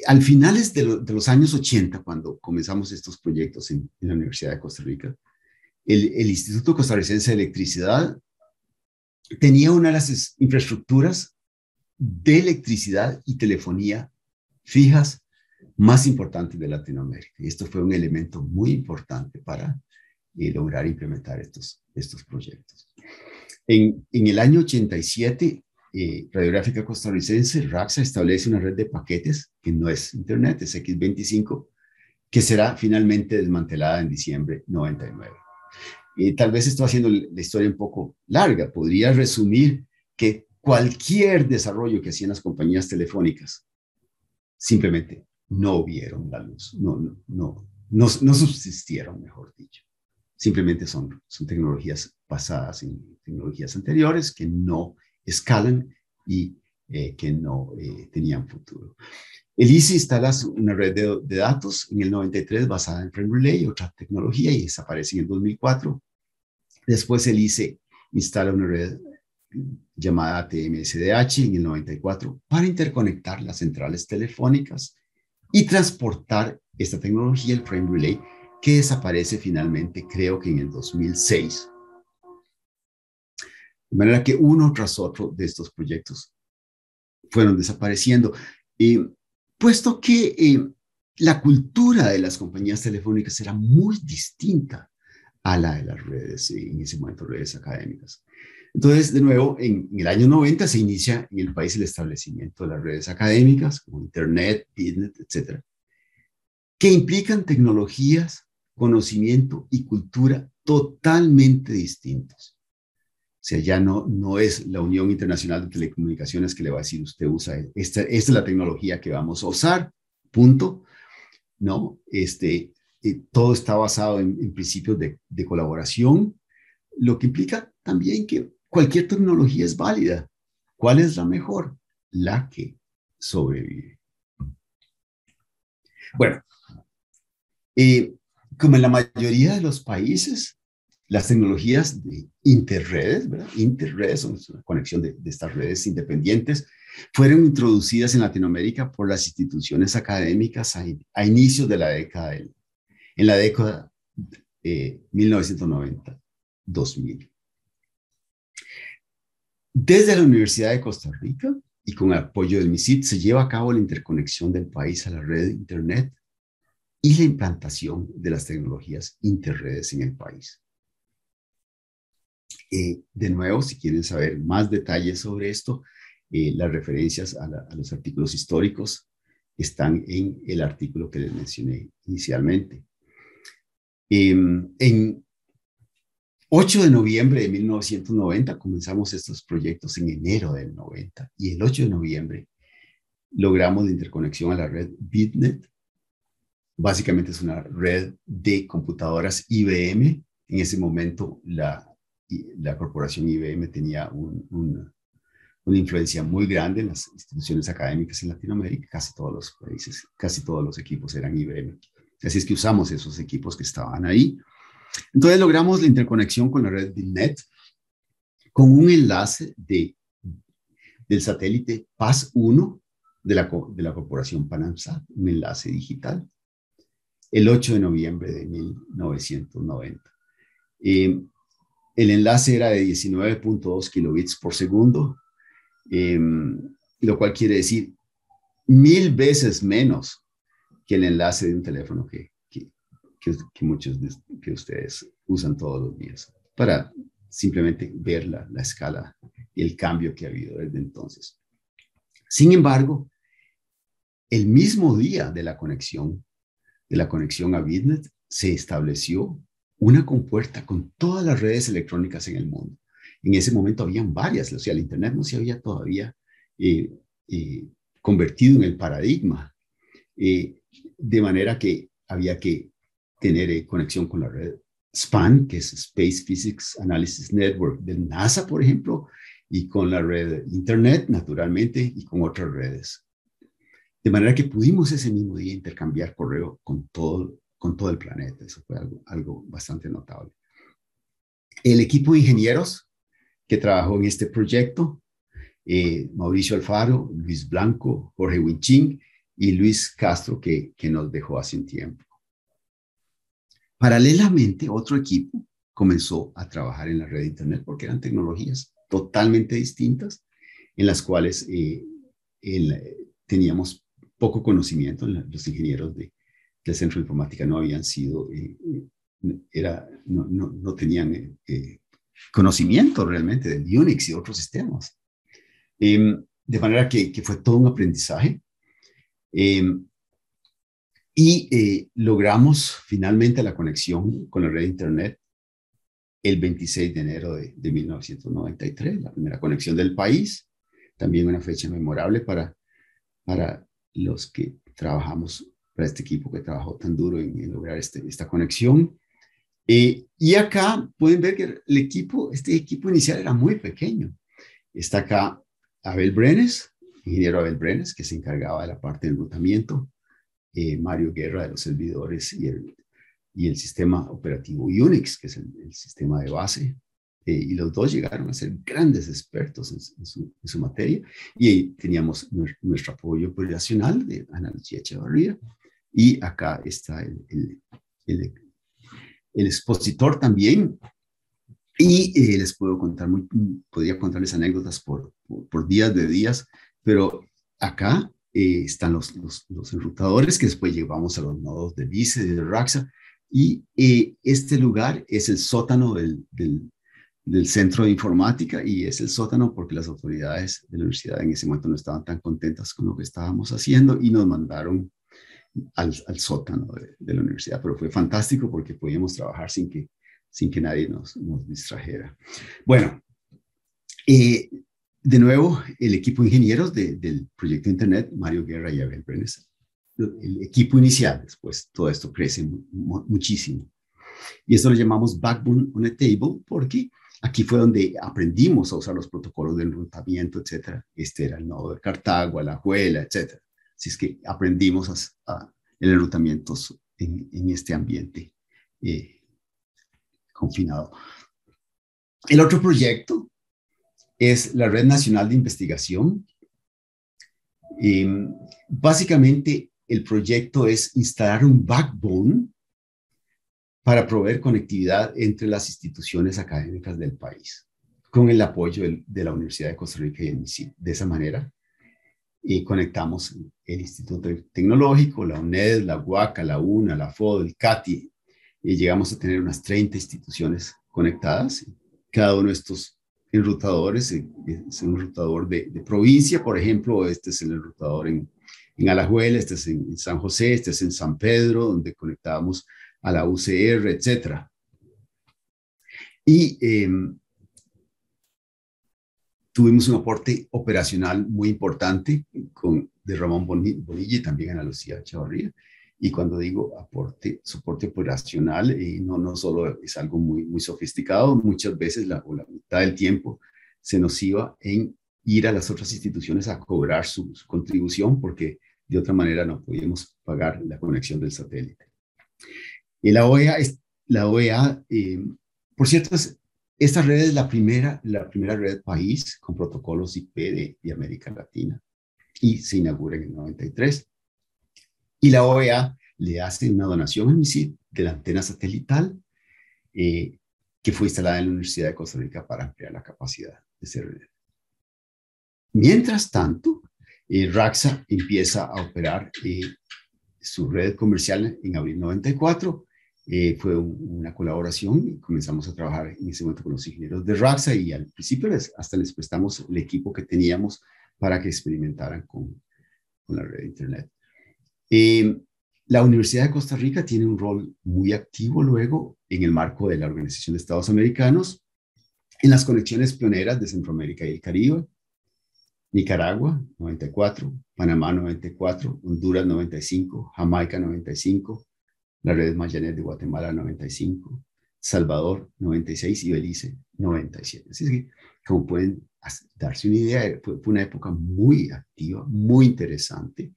Al finales de los años 80, cuando comenzamos estos proyectos en la Universidad de Costa Rica, el Instituto Costarricense de Electricidad tenía una de las infraestructuras de electricidad y telefonía fijas más importantes de Latinoamérica. Y esto fue un elemento muy importante para lograr implementar estos proyectos. En el año 87, Radiográfica Costarricense, RACSA, establece una red de paquetes que no es Internet, es X25, que será finalmente desmantelada en diciembre 99. Tal vez estoy haciendo la historia un poco larga. Podría resumir que cualquier desarrollo que hacían las compañías telefónicas simplemente no vieron la luz, no subsistieron, mejor dicho. Simplemente son tecnologías basadas en tecnologías anteriores que no escalan y que no tenían futuro. El ICE instala una red de datos en el 93 basada en Frame Relay, otra tecnología, y desaparece en el 2004. Después el ICE instala una red llamada ATM-SDH en el 94 para interconectar las centrales telefónicas y transportar esta tecnología, el Frame Relay, que desaparece finalmente, creo que en el 2006. De manera que uno tras otro de estos proyectos fueron desapareciendo, puesto que la cultura de las compañías telefónicas era muy distinta a la de las redes, en ese momento redes académicas. Entonces, de nuevo, en el año 90 se inicia en el país el establecimiento de las redes académicas, como Internet, Bitnet, etcétera, que implican tecnologías, conocimiento y cultura totalmente distintos. O sea, ya no es la Unión Internacional de Telecomunicaciones que le va a decir, usted usa, esta es la tecnología que vamos a usar, punto. No, todo está basado en principios de colaboración, lo que implica también que cualquier tecnología es válida. ¿Cuál es la mejor? La que sobrevive. Bueno, como en la mayoría de los países, las tecnologías de interredes, ¿verdad? Interredes son una conexión de estas redes independientes, fueron introducidas en Latinoamérica por las instituciones académicas a inicios de la década, en la década 1990-2000. Desde la Universidad de Costa Rica y con apoyo del MISIT se lleva a cabo la interconexión del país a la red de Internet y la implantación de las tecnologías interredes en el país. De nuevo, si quieren saber más detalles sobre esto, las referencias a los artículos históricos están en el artículo que les mencioné inicialmente. En 8 de noviembre de 1990 comenzamos estos proyectos en enero del 90 y el 8 de noviembre logramos la interconexión a la red Bitnet. Básicamente es una red de computadoras IBM. En ese momento la corporación IBM tenía una una influencia muy grande en las instituciones académicas en Latinoamérica. Casi todos los países, casi todos los equipos eran IBM. Así es que usamos esos equipos que estaban ahí. Entonces logramos la interconexión con la red BitNet con un enlace del satélite PAS-1 de la corporación Panamsat, un enlace digital, el 8 de noviembre de 1990. El enlace era de 19.2 kilobits por segundo, lo cual quiere decir 1000 veces menos que el enlace de un teléfono que muchos de ustedes usan todos los días, para simplemente ver la escala y el cambio que ha habido desde entonces. Sin embargo, el mismo día de la conexión a BitNet, se estableció una compuerta con todas las redes electrónicas en el mundo. En ese momento habían varias, o sea, el Internet no se había todavía convertido en el paradigma, de manera que había que tener conexión con la red SPAN, que es Space Physics Analysis Network del NASA, por ejemplo, y con la red Internet, naturalmente, y con otras redes. De manera que pudimos ese mismo día intercambiar correo con todo el planeta. Eso fue algo bastante notable. El equipo de ingenieros que trabajó en este proyecto, Mauricio Alfaro, Luis Blanco, Jorge Winching y Luis Castro, que nos dejó hace un tiempo. Paralelamente, otro equipo comenzó a trabajar en la red de Internet porque eran tecnologías totalmente distintas en las cuales teníamos poco conocimiento. Los ingenieros del Centro de Informática no habían sido, no tenían conocimiento realmente del Unix y otros sistemas. De manera que fue todo un aprendizaje. Logramos finalmente la conexión con la red de Internet el 26 de enero de 1993, la primera conexión del país, también una fecha memorable para los que trabajamos, para este equipo que trabajó tan duro en lograr esta conexión. Y acá pueden ver que este equipo inicial era muy pequeño. Está acá Abel Brenes, ingeniero Abel Brenes, que se encargaba de la parte de enrutamiento, Mario Guerra de los servidores y el sistema operativo Unix, que es el sistema de base, y los dos llegaron a ser grandes expertos en su materia, y teníamos nuestro apoyo operacional de Ana Lucía Echevarría, y acá está el expositor también, y les podría contarles anécdotas por días de días, pero acá están los enrutadores que después llevamos a los nodos de LICE y de RAXA, y este lugar es el sótano del Centro de Informática, y es el sótano porque las autoridades de la universidad en ese momento no estaban tan contentas con lo que estábamos haciendo y nos mandaron al sótano de la universidad, pero fue fantástico porque podíamos trabajar sin que nadie nos distrajera. Bueno, de nuevo, el equipo de ingenieros del proyecto Internet, Mario Guerra y Abel Brenes, el equipo inicial, después todo esto crece muchísimo. Y esto lo llamamos Backbone on a Table porque aquí fue donde aprendimos a usar los protocolos de enrutamiento, etc. Este era el nodo de Cartago, Alajuela, etc. Así es que aprendimos el enrutamiento en este ambiente confinado. El otro proyecto es la Red Nacional de Investigación. Básicamente, el proyecto es instalar un backbone para proveer conectividad entre las instituciones académicas del país, con el apoyo de la Universidad de Costa Rica y el MISID. De esa manera, conectamos el Instituto Tecnológico, la UNED, la UACA, la UNA, la FOD, el CATI, y llegamos a tener unas 30 instituciones conectadas. Cada uno de estos enrutadores es un enrutador de provincia, por ejemplo, este es el enrutador en Alajuela, este es en San José, este es en San Pedro, donde conectábamos a la UCR, etc. Y tuvimos un aporte operacional muy importante de Ramón Bonilla y también Ana Lucía Echevarría. Y cuando digo soporte operacional, no solo es algo muy, muy sofisticado, muchas veces la mitad del tiempo se nos iba en ir a las otras instituciones a cobrar su contribución porque de otra manera no podíamos pagar la conexión del satélite. Y la OEA por cierto, esta red es la primera red país con protocolos IP de América Latina y se inaugura en el 93. Y la OEA le hace una donación al MISID de la antena satelital que fue instalada en la Universidad de Costa Rica para ampliar la capacidad de esa red. Mientras tanto, RACSA empieza a operar su red comercial en abril 94. Fue una colaboración y comenzamos a trabajar en ese momento con los ingenieros de RACSA y al principio hasta les prestamos el equipo que teníamos para que experimentaran con la red de Internet. La Universidad de Costa Rica tiene un rol muy activo luego en el marco de la Organización de Estados Americanos en las conexiones pioneras de Centroamérica y el Caribe. Nicaragua, 94, Panamá, 94, Honduras, 95, Jamaica, 95, la red Mayanet de Guatemala, 95, Salvador, 96 y Belice, 97. Así que, como pueden darse una idea, fue una época muy activa, muy interesante.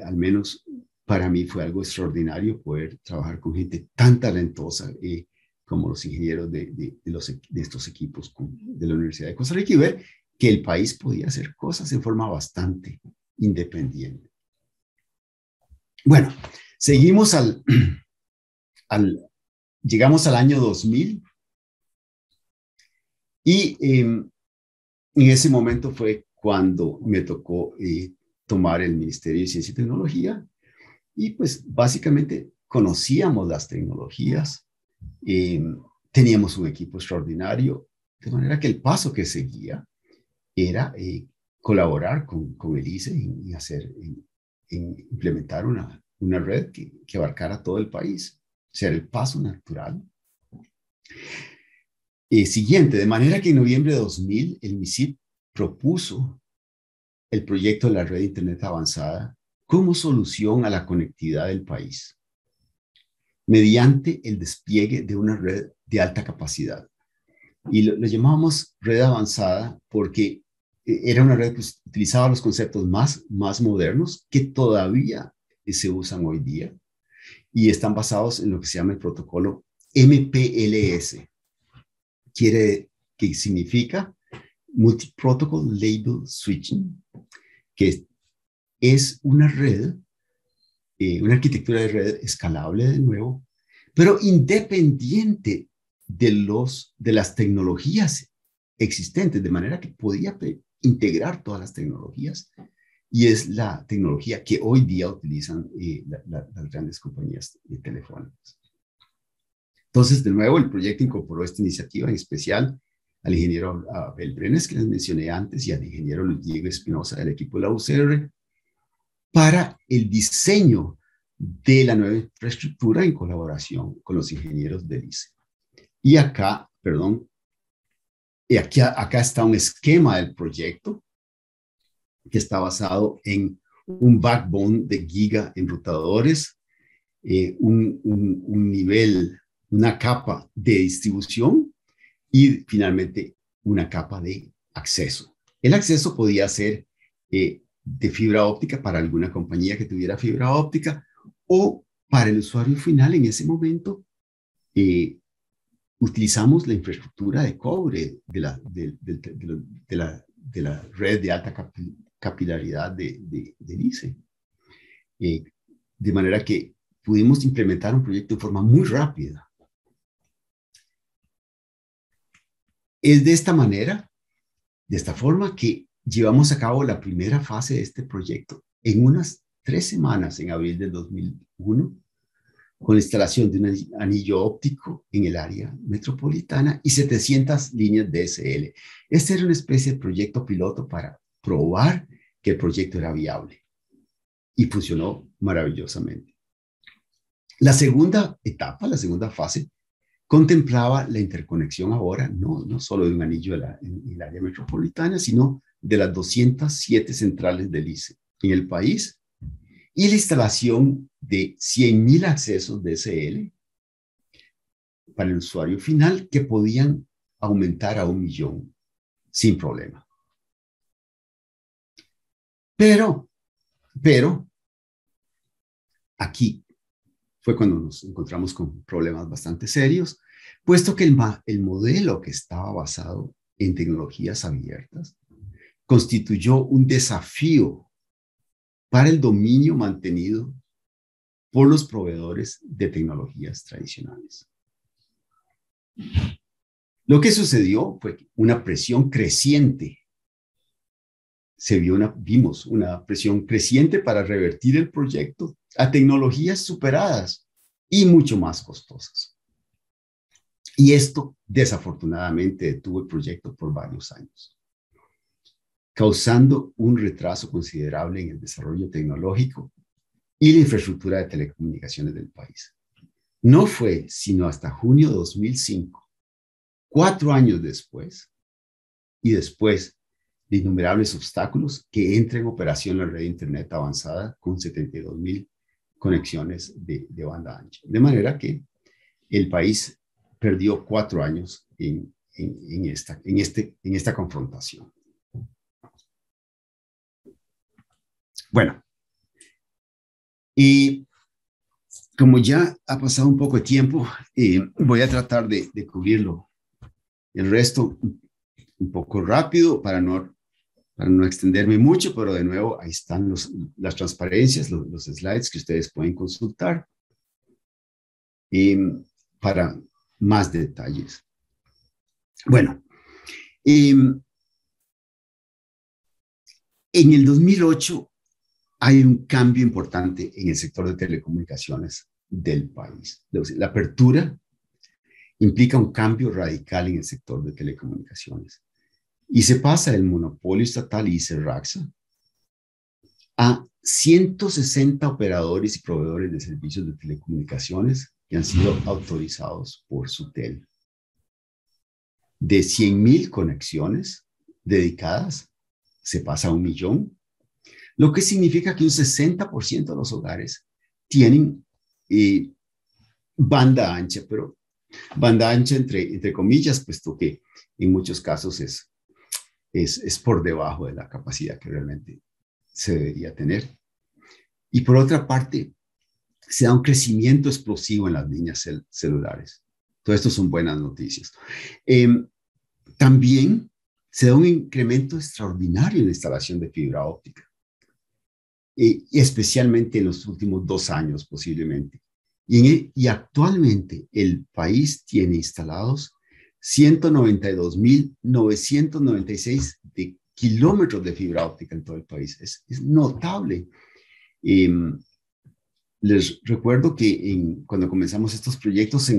Al menos para mí fue algo extraordinario poder trabajar con gente tan talentosa como los ingenieros de estos equipos de la Universidad de Costa Rica y ver que el país podía hacer cosas en forma bastante independiente. Bueno, seguimos llegamos al año 2000 y en ese momento fue cuando me tocó tomar el Ministerio de Ciencia y Tecnología y pues básicamente conocíamos las tecnologías, teníamos un equipo extraordinario, de manera que el paso que seguía era colaborar con el ICE en implementar una red que abarcara todo el país. O sea, el paso natural. Siguiente, de manera que en noviembre de 2000 el MISID propuso el proyecto de la red de Internet avanzada como solución a la conectividad del país, mediante el despliegue de una red de alta capacidad. Y lo llamábamos red avanzada porque era una red que utilizaba los conceptos más modernos que todavía se usan hoy día y están basados en lo que se llama el protocolo MPLS, que significa Multi-Protocol Label Switching, que es una red, una arquitectura de red escalable de nuevo, pero independiente de las tecnologías existentes, de manera que podía integrar todas las tecnologías, y es la tecnología que hoy día utilizan las grandes compañías telefónicas. Entonces, de nuevo, el proyecto incorporó esta iniciativa en especial al ingeniero Abel Brenes, que les mencioné antes, y al ingeniero Luis Diego Espinosa del equipo de la UCR, para el diseño de la nueva infraestructura en colaboración con los ingenieros del ICE. Y acá está un esquema del proyecto que está basado en un backbone de gigaenrutadores, un nivel, una capa de distribución y finalmente una capa de acceso. El acceso podía ser de fibra óptica para alguna compañía que tuviera fibra óptica o para el usuario final en ese momento. Utilizamos la infraestructura de cobre de la red de alta capilaridad del ICE. De manera que pudimos implementar un proyecto de forma muy rápida. Es de esta forma que llevamos a cabo la primera fase de este proyecto en unas 3 semanas en abril del 2001, con la instalación de un anillo óptico en el área metropolitana y 700 líneas DSL. Este era una especie de proyecto piloto para probar que el proyecto era viable y funcionó maravillosamente. La segunda etapa, la segunda fase, contemplaba la interconexión ahora, no solo de un anillo en el área metropolitana, sino de las 207 centrales del ICE en el país y la instalación de 100,000 accesos DSL para el usuario final que podían aumentar a 1 millón sin problema. Pero aquí fue cuando nos encontramos con problemas bastante serios, puesto que el modelo que estaba basado en tecnologías abiertas constituyó un desafío para el dominio mantenido por los proveedores de tecnologías tradicionales. Lo que sucedió fue una presión creciente. Vimos una presión creciente para revertir el proyecto a tecnologías superadas y mucho más costosas. Y esto, desafortunadamente, detuvo el proyecto por varios años, causando un retraso considerable en el desarrollo tecnológico y la infraestructura de telecomunicaciones del país. No fue sino hasta junio de 2005, 4 años después, y después de innumerables obstáculos, que entra en operación la red de Internet avanzada con 72,000 conexiones de banda ancha. De manera que el país perdió 4 años en esta confrontación. Bueno, y como ya ha pasado un poco de tiempo, voy a tratar de cubrirlo el resto un poco rápido para no extenderme mucho, pero de nuevo ahí están las transparencias, los slides que ustedes pueden consultar para más detalles. Bueno, en el 2008 hay un cambio importante en el sector de telecomunicaciones del país. La apertura implica un cambio radical en el sector de telecomunicaciones y se pasa del monopolio estatal ICERAXA a 160 operadores y proveedores de servicios de telecomunicaciones que han sido autorizados por SUTEL. De 100,000 conexiones dedicadas, se pasa a 1,000,000, lo que significa que un 60% de los hogares tienen banda ancha, pero banda ancha entre comillas, puesto que en muchos casos es por debajo de la capacidad que realmente se debería tener. Y por otra parte, se da un crecimiento explosivo en las líneas celulares. Todo esto son buenas noticias. También se da un incremento extraordinario en la instalación de fibra óptica, y especialmente en los últimos 2 años posiblemente. Y actualmente el país tiene instalados 192,996 kilómetros de fibra óptica en todo el país. Es notable. Les recuerdo que cuando comenzamos estos proyectos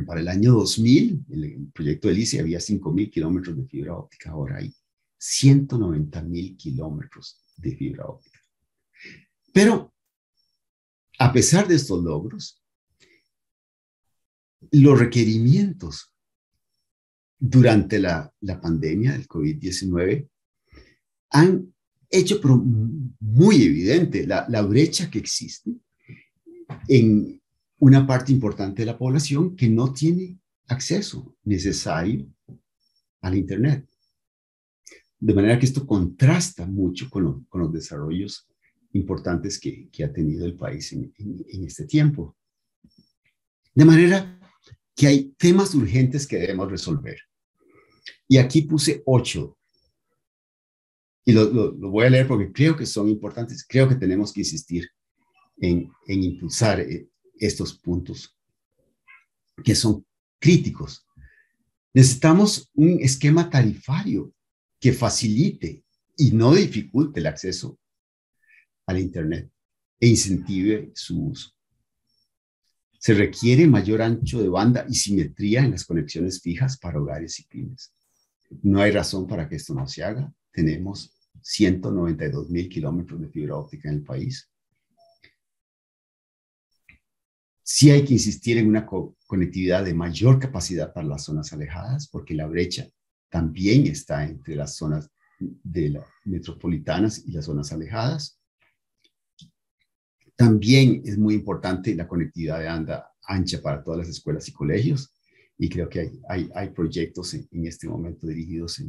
para el año 2000, el proyecto del ICE había 5,000 kilómetros de fibra óptica. Ahora hay 190,000 kilómetros de fibra óptica. Pero a pesar de estos logros, los requerimientos durante la pandemia del COVID-19 han hecho muy evidente la brecha que existe en una parte importante de la población que no tiene acceso necesario al Internet. De manera que esto contrasta mucho con los desarrollos importantes que ha tenido el país en este tiempo. De manera que hay temas urgentes que debemos resolver. Y aquí puse 8. Y lo voy a leer porque creo que son importantes. Creo que tenemos que insistir en impulsar estos puntos que son críticos. Necesitamos un esquema tarifario que facilite y no dificulte el acceso al Internet e incentive su uso. Se requiere mayor ancho de banda y simetría en las conexiones fijas para hogares y pymes. No hay razón para que esto no se haga. Tenemos 192,000 kilómetros de fibra óptica en el país. Sí hay que insistir en una conectividad de mayor capacidad para las zonas alejadas, porque la brecha también está entre las zonas metropolitanas y las zonas alejadas. También es muy importante la conectividad de banda ancha para todas las escuelas y colegios, y creo que hay proyectos en este momento dirigidos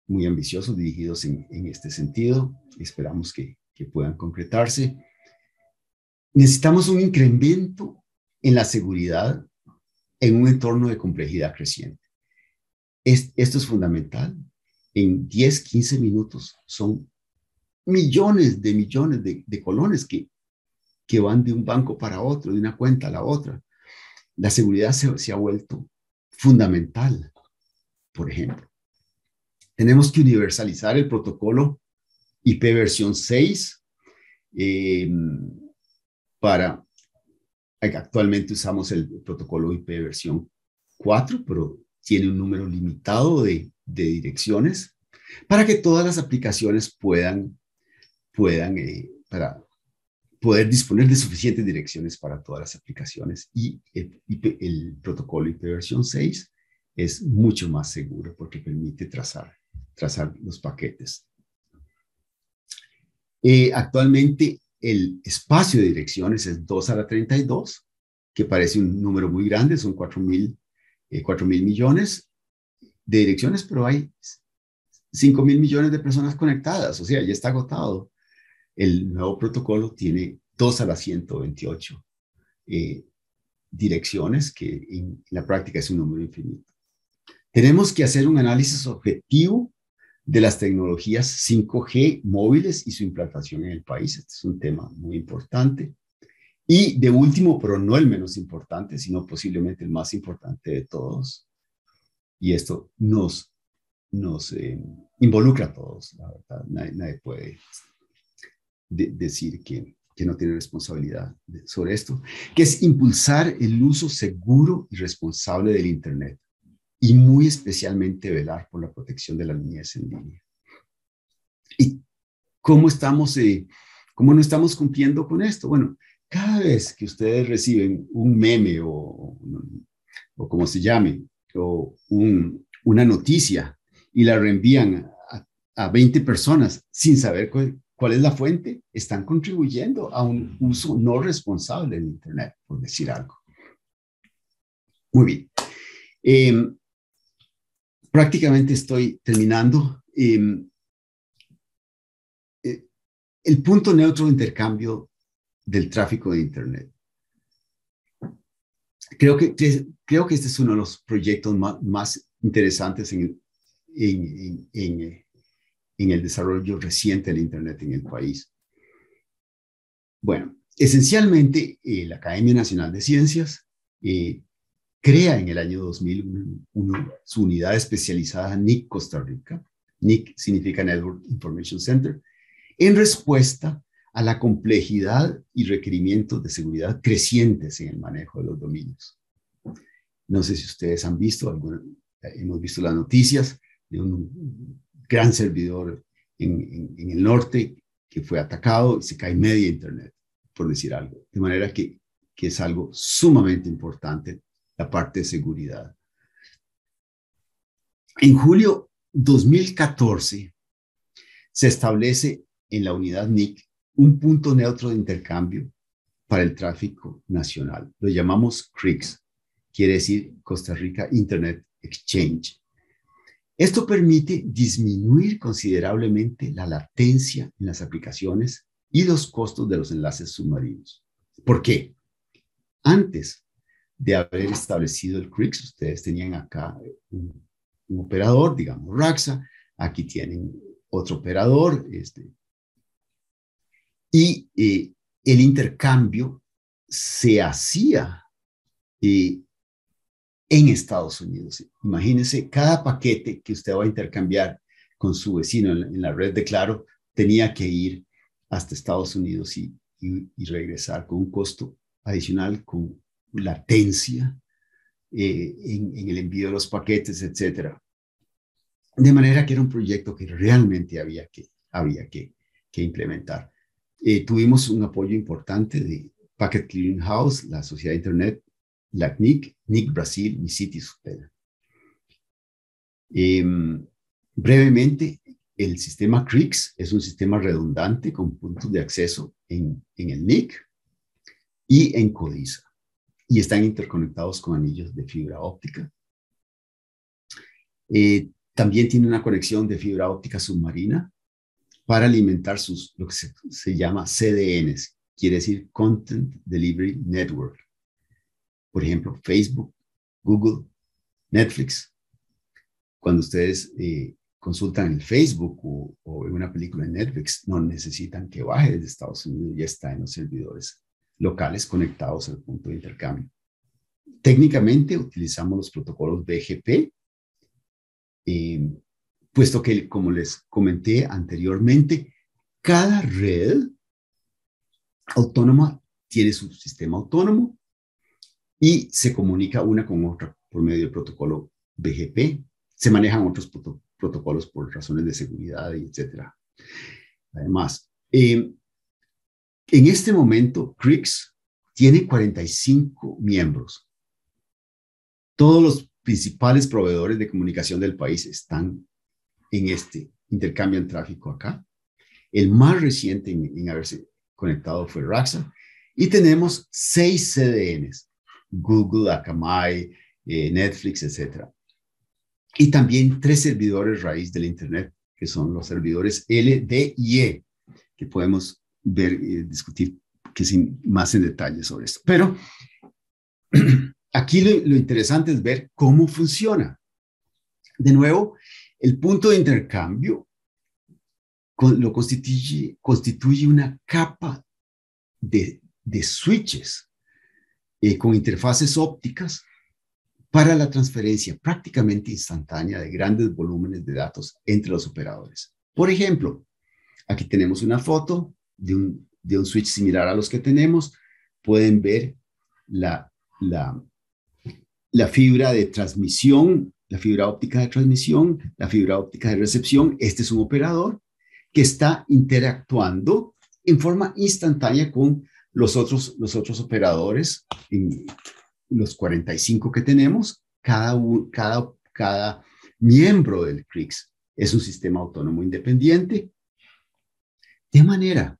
muy ambiciosos dirigidos en este sentido. Esperamos que puedan concretarse. Necesitamos un incremento en la seguridad en un entorno de complejidad creciente. Esto es fundamental. En 10, 15 minutos son millones de colones que van de un banco para otro, de una cuenta a la otra. La seguridad se ha vuelto fundamental. Por ejemplo, tenemos que universalizar el protocolo IP versión 6 actualmente usamos el protocolo IP versión 4, pero tiene un número limitado de direcciones para que todas las aplicaciones puedan para poder disponer de suficientes direcciones para todas las aplicaciones. Y el protocolo IP versión 6 es mucho más seguro porque permite trazar los paquetes. Actualmente el espacio de direcciones es 2 a la 32, que parece un número muy grande, son 4.000 millones de direcciones, pero hay 5.000 millones de personas conectadas, o sea, ya está agotado. El nuevo protocolo tiene 2 a la 128 direcciones, que en la práctica es un número infinito. Tenemos que hacer un análisis objetivo de las tecnologías 5G móviles y su implantación en el país. Este es un tema muy importante. Y de último, pero no el menos importante, sino posiblemente el más importante de todos, y esto nos involucra a todos, la verdad. Nadie puede decir que no tiene responsabilidad sobre esto, que es impulsar el uso seguro y responsable del Internet, y muy especialmente velar por la protección de la niñez en línea. ¿Y cómo no estamos cumpliendo con esto? Bueno, cada vez que ustedes reciben un meme o como se llame, o una noticia y la reenvían a 20 personas sin saber cuál es la fuente, están contribuyendo a un uso no responsable del Internet, por decir algo. Muy bien. Prácticamente estoy terminando. El punto neutro de intercambio del tráfico de Internet. Creo que este es uno de los proyectos más interesantes en el desarrollo reciente del Internet en el país. Bueno, esencialmente la Academia Nacional de Ciencias crea en el año 2001 su unidad especializada NIC Costa Rica. NIC significa Network Information Center, en respuesta a la complejidad y requerimientos de seguridad crecientes en el manejo de los dominios. No sé si ustedes han visto, hemos visto las noticias de un gran servidor en el norte que fue atacado y se cae media Internet, por decir algo. De manera que es algo sumamente importante la parte de seguridad. En julio 2014 se establece en la unidad NIC un punto neutro de intercambio para el tráfico nacional. Lo llamamos CRIX, quiere decir Costa Rica Internet Exchange. Esto permite disminuir considerablemente la latencia en las aplicaciones y los costos de los enlaces submarinos. ¿Por qué? Antes de haber establecido el CRIX, ustedes tenían acá un operador, digamos Raxa, aquí tienen otro operador, y el intercambio se hacía en Estados Unidos. Imagínense, cada paquete que usted va a intercambiar con su vecino en la red de Claro tenía que ir hasta Estados Unidos y regresar con un costo adicional, con latencia en el envío de los paquetes, etc. De manera que era un proyecto que realmente había que implementar. Tuvimos un apoyo importante de Packet Clearing House, la Sociedad de Internet, la CNIC, NIC Brasil, MICIT y SUTELA. Brevemente, el sistema CRIX es un sistema redundante con puntos de acceso en el NIC y en CODISA, y están interconectados con anillos de fibra óptica. También tiene una conexión de fibra óptica submarina para alimentar lo que se llama CDNs, quiere decir Content Delivery Network. Por ejemplo, Facebook, Google, Netflix. Cuando ustedes consultan en Facebook o en una película en Netflix, no necesitan que baje desde Estados Unidos, ya está en los servidores locales conectados al punto de intercambio. Técnicamente utilizamos los protocolos BGP, puesto que, como les comenté anteriormente, cada red autónoma tiene su sistema autónomo y se comunica una con otra por medio del protocolo BGP. Se manejan otros protocolos por razones de seguridad, etc. Además, en este momento, CRIX tiene 45 miembros. Todos los principales proveedores de comunicación del país están en este intercambio en tráfico acá. El más reciente en haberse conectado fue Raxa. Y tenemos 6 CDNs, Google, Akamai, Netflix, etc. Y también 3 servidores raíz del Internet, que son los servidores L, D y E, que podemos ver y discutir más en detalle sobre esto. Pero aquí lo interesante es ver cómo funciona. De nuevo, el punto de intercambio lo constituye una capa de switches con interfaces ópticas para la transferencia prácticamente instantánea de grandes volúmenes de datos entre los operadores. Por ejemplo, aquí tenemos una foto de un switch similar a los que tenemos. Pueden ver la fibra de transmisión, la fibra óptica de transmisión, la fibra óptica de recepción. Este es un operador que está interactuando en forma instantánea con los otros operadores, en los 45 que tenemos. Cada miembro del CRIX es un sistema autónomo independiente, de manera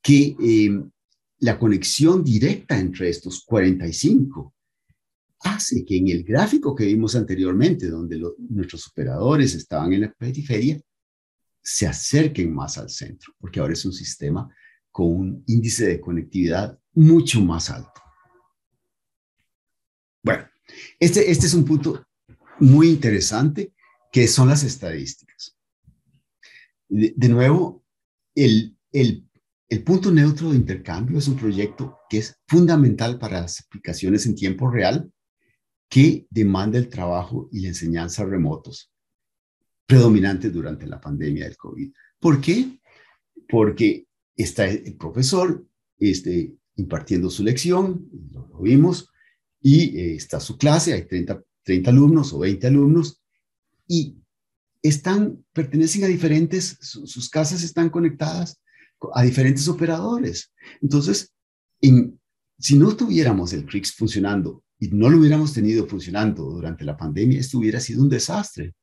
que la conexión directa entre estos 45 hace que en el gráfico que vimos anteriormente, donde nuestros operadores estaban en la periferia, se acerquen más al centro, porque ahora es un sistema con un índice de conectividad mucho más alto. Bueno, este es un punto muy interesante, que son las estadísticas. De nuevo, el punto neutro de intercambio es un proyecto que es fundamental para las aplicaciones en tiempo real, que demanda el trabajo y la enseñanza remotos, predominantes durante la pandemia del COVID. ¿Por qué? Porque está el profesor impartiendo su lección, lo vimos, y está su clase, hay 30 alumnos o 20 alumnos, y pertenecen a diferentes, sus casas están conectadas a diferentes operadores. Entonces, si no tuviéramos el CRIX funcionando y no lo hubiéramos tenido funcionando durante la pandemia, esto hubiera sido un desastre.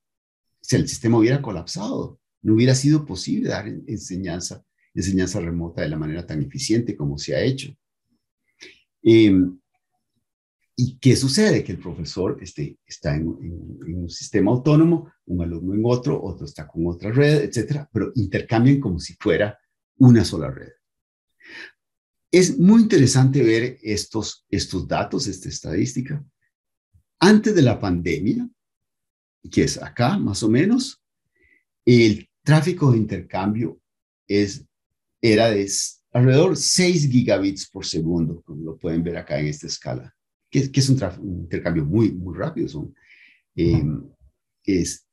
Si el sistema hubiera colapsado, no hubiera sido posible dar enseñanza remota de la manera tan eficiente como se ha hecho. ¿Y qué sucede? Que el profesor está en un sistema autónomo, un alumno en otro está con otra red, etcétera, pero intercambian como si fuera una sola red. Es muy interesante ver estos datos, esta estadística. Antes de la pandemia, que es acá más o menos, el tráfico de intercambio era de alrededor 6 gigabits por segundo, como lo pueden ver acá en esta escala, que es un intercambio muy, muy rápido. Es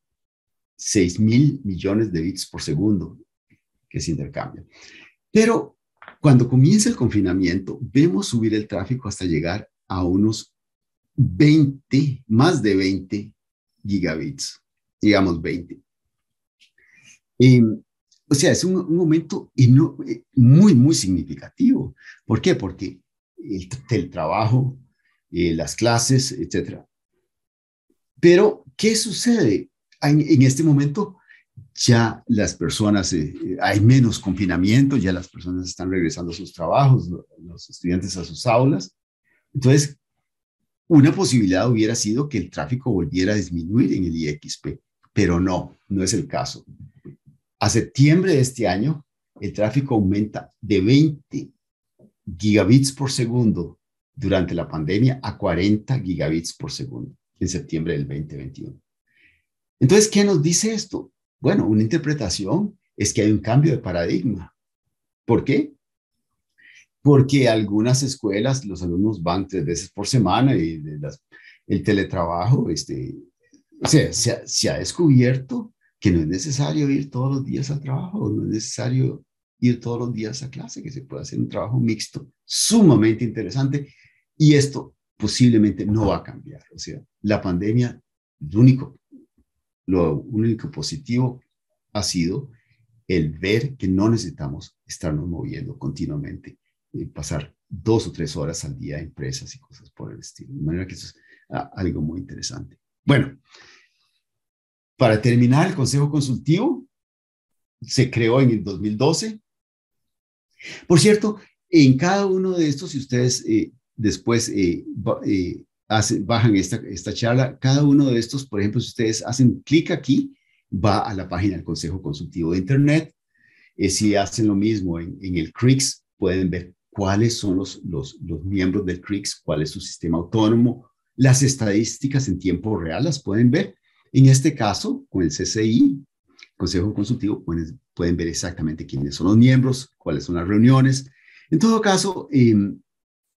6,000 millones de bits por segundo que se intercambian. Pero cuando comienza el confinamiento, vemos subir el tráfico hasta llegar a unos más de 20 gigabits, digamos 20. O sea, es un aumento muy, muy significativo. ¿Por qué? Porque el trabajo, las clases, etc. Pero, ¿qué sucede? En este momento ya las personas, hay menos confinamiento, ya las personas están regresando a sus trabajos, los estudiantes a sus aulas. Entonces, una posibilidad hubiera sido que el tráfico volviera a disminuir en el IXP, pero no es el caso. A septiembre de este año, el tráfico aumenta de 20 gigabits por segundo durante la pandemia a 40 gigabits por segundo en septiembre del 2021. Entonces, ¿qué nos dice esto? Bueno, una interpretación es que hay un cambio de paradigma. ¿Por qué? Porque algunas escuelas, los alumnos van 3 veces por semana y el teletrabajo, o sea, se ha descubierto que no es necesario ir todos los días al trabajo, no es necesario ir todos los días a clase, que se puede hacer un trabajo mixto sumamente interesante, y esto posiblemente no va a cambiar. O sea, la pandemia, lo único positivo ha sido el ver que no necesitamos estarnos moviendo continuamente, pasar 2 o 3 horas al día en presas y cosas por el estilo. De manera que eso es algo muy interesante. Bueno, para terminar, el Consejo Consultivo se creó en el 2012. Por cierto, en cada uno de estos, si ustedes después bajan esta charla, cada uno de estos, por ejemplo, si ustedes hacen clic aquí, va a la página del Consejo Consultivo de Internet. Si hacen lo mismo en el CRICS, pueden ver cuáles son los miembros del CRICS, cuál es su sistema autónomo. Las estadísticas en tiempo real las pueden ver. En este caso, con el CCI, Consejo Consultivo, pueden ver exactamente quiénes son los miembros, cuáles son las reuniones. En todo caso,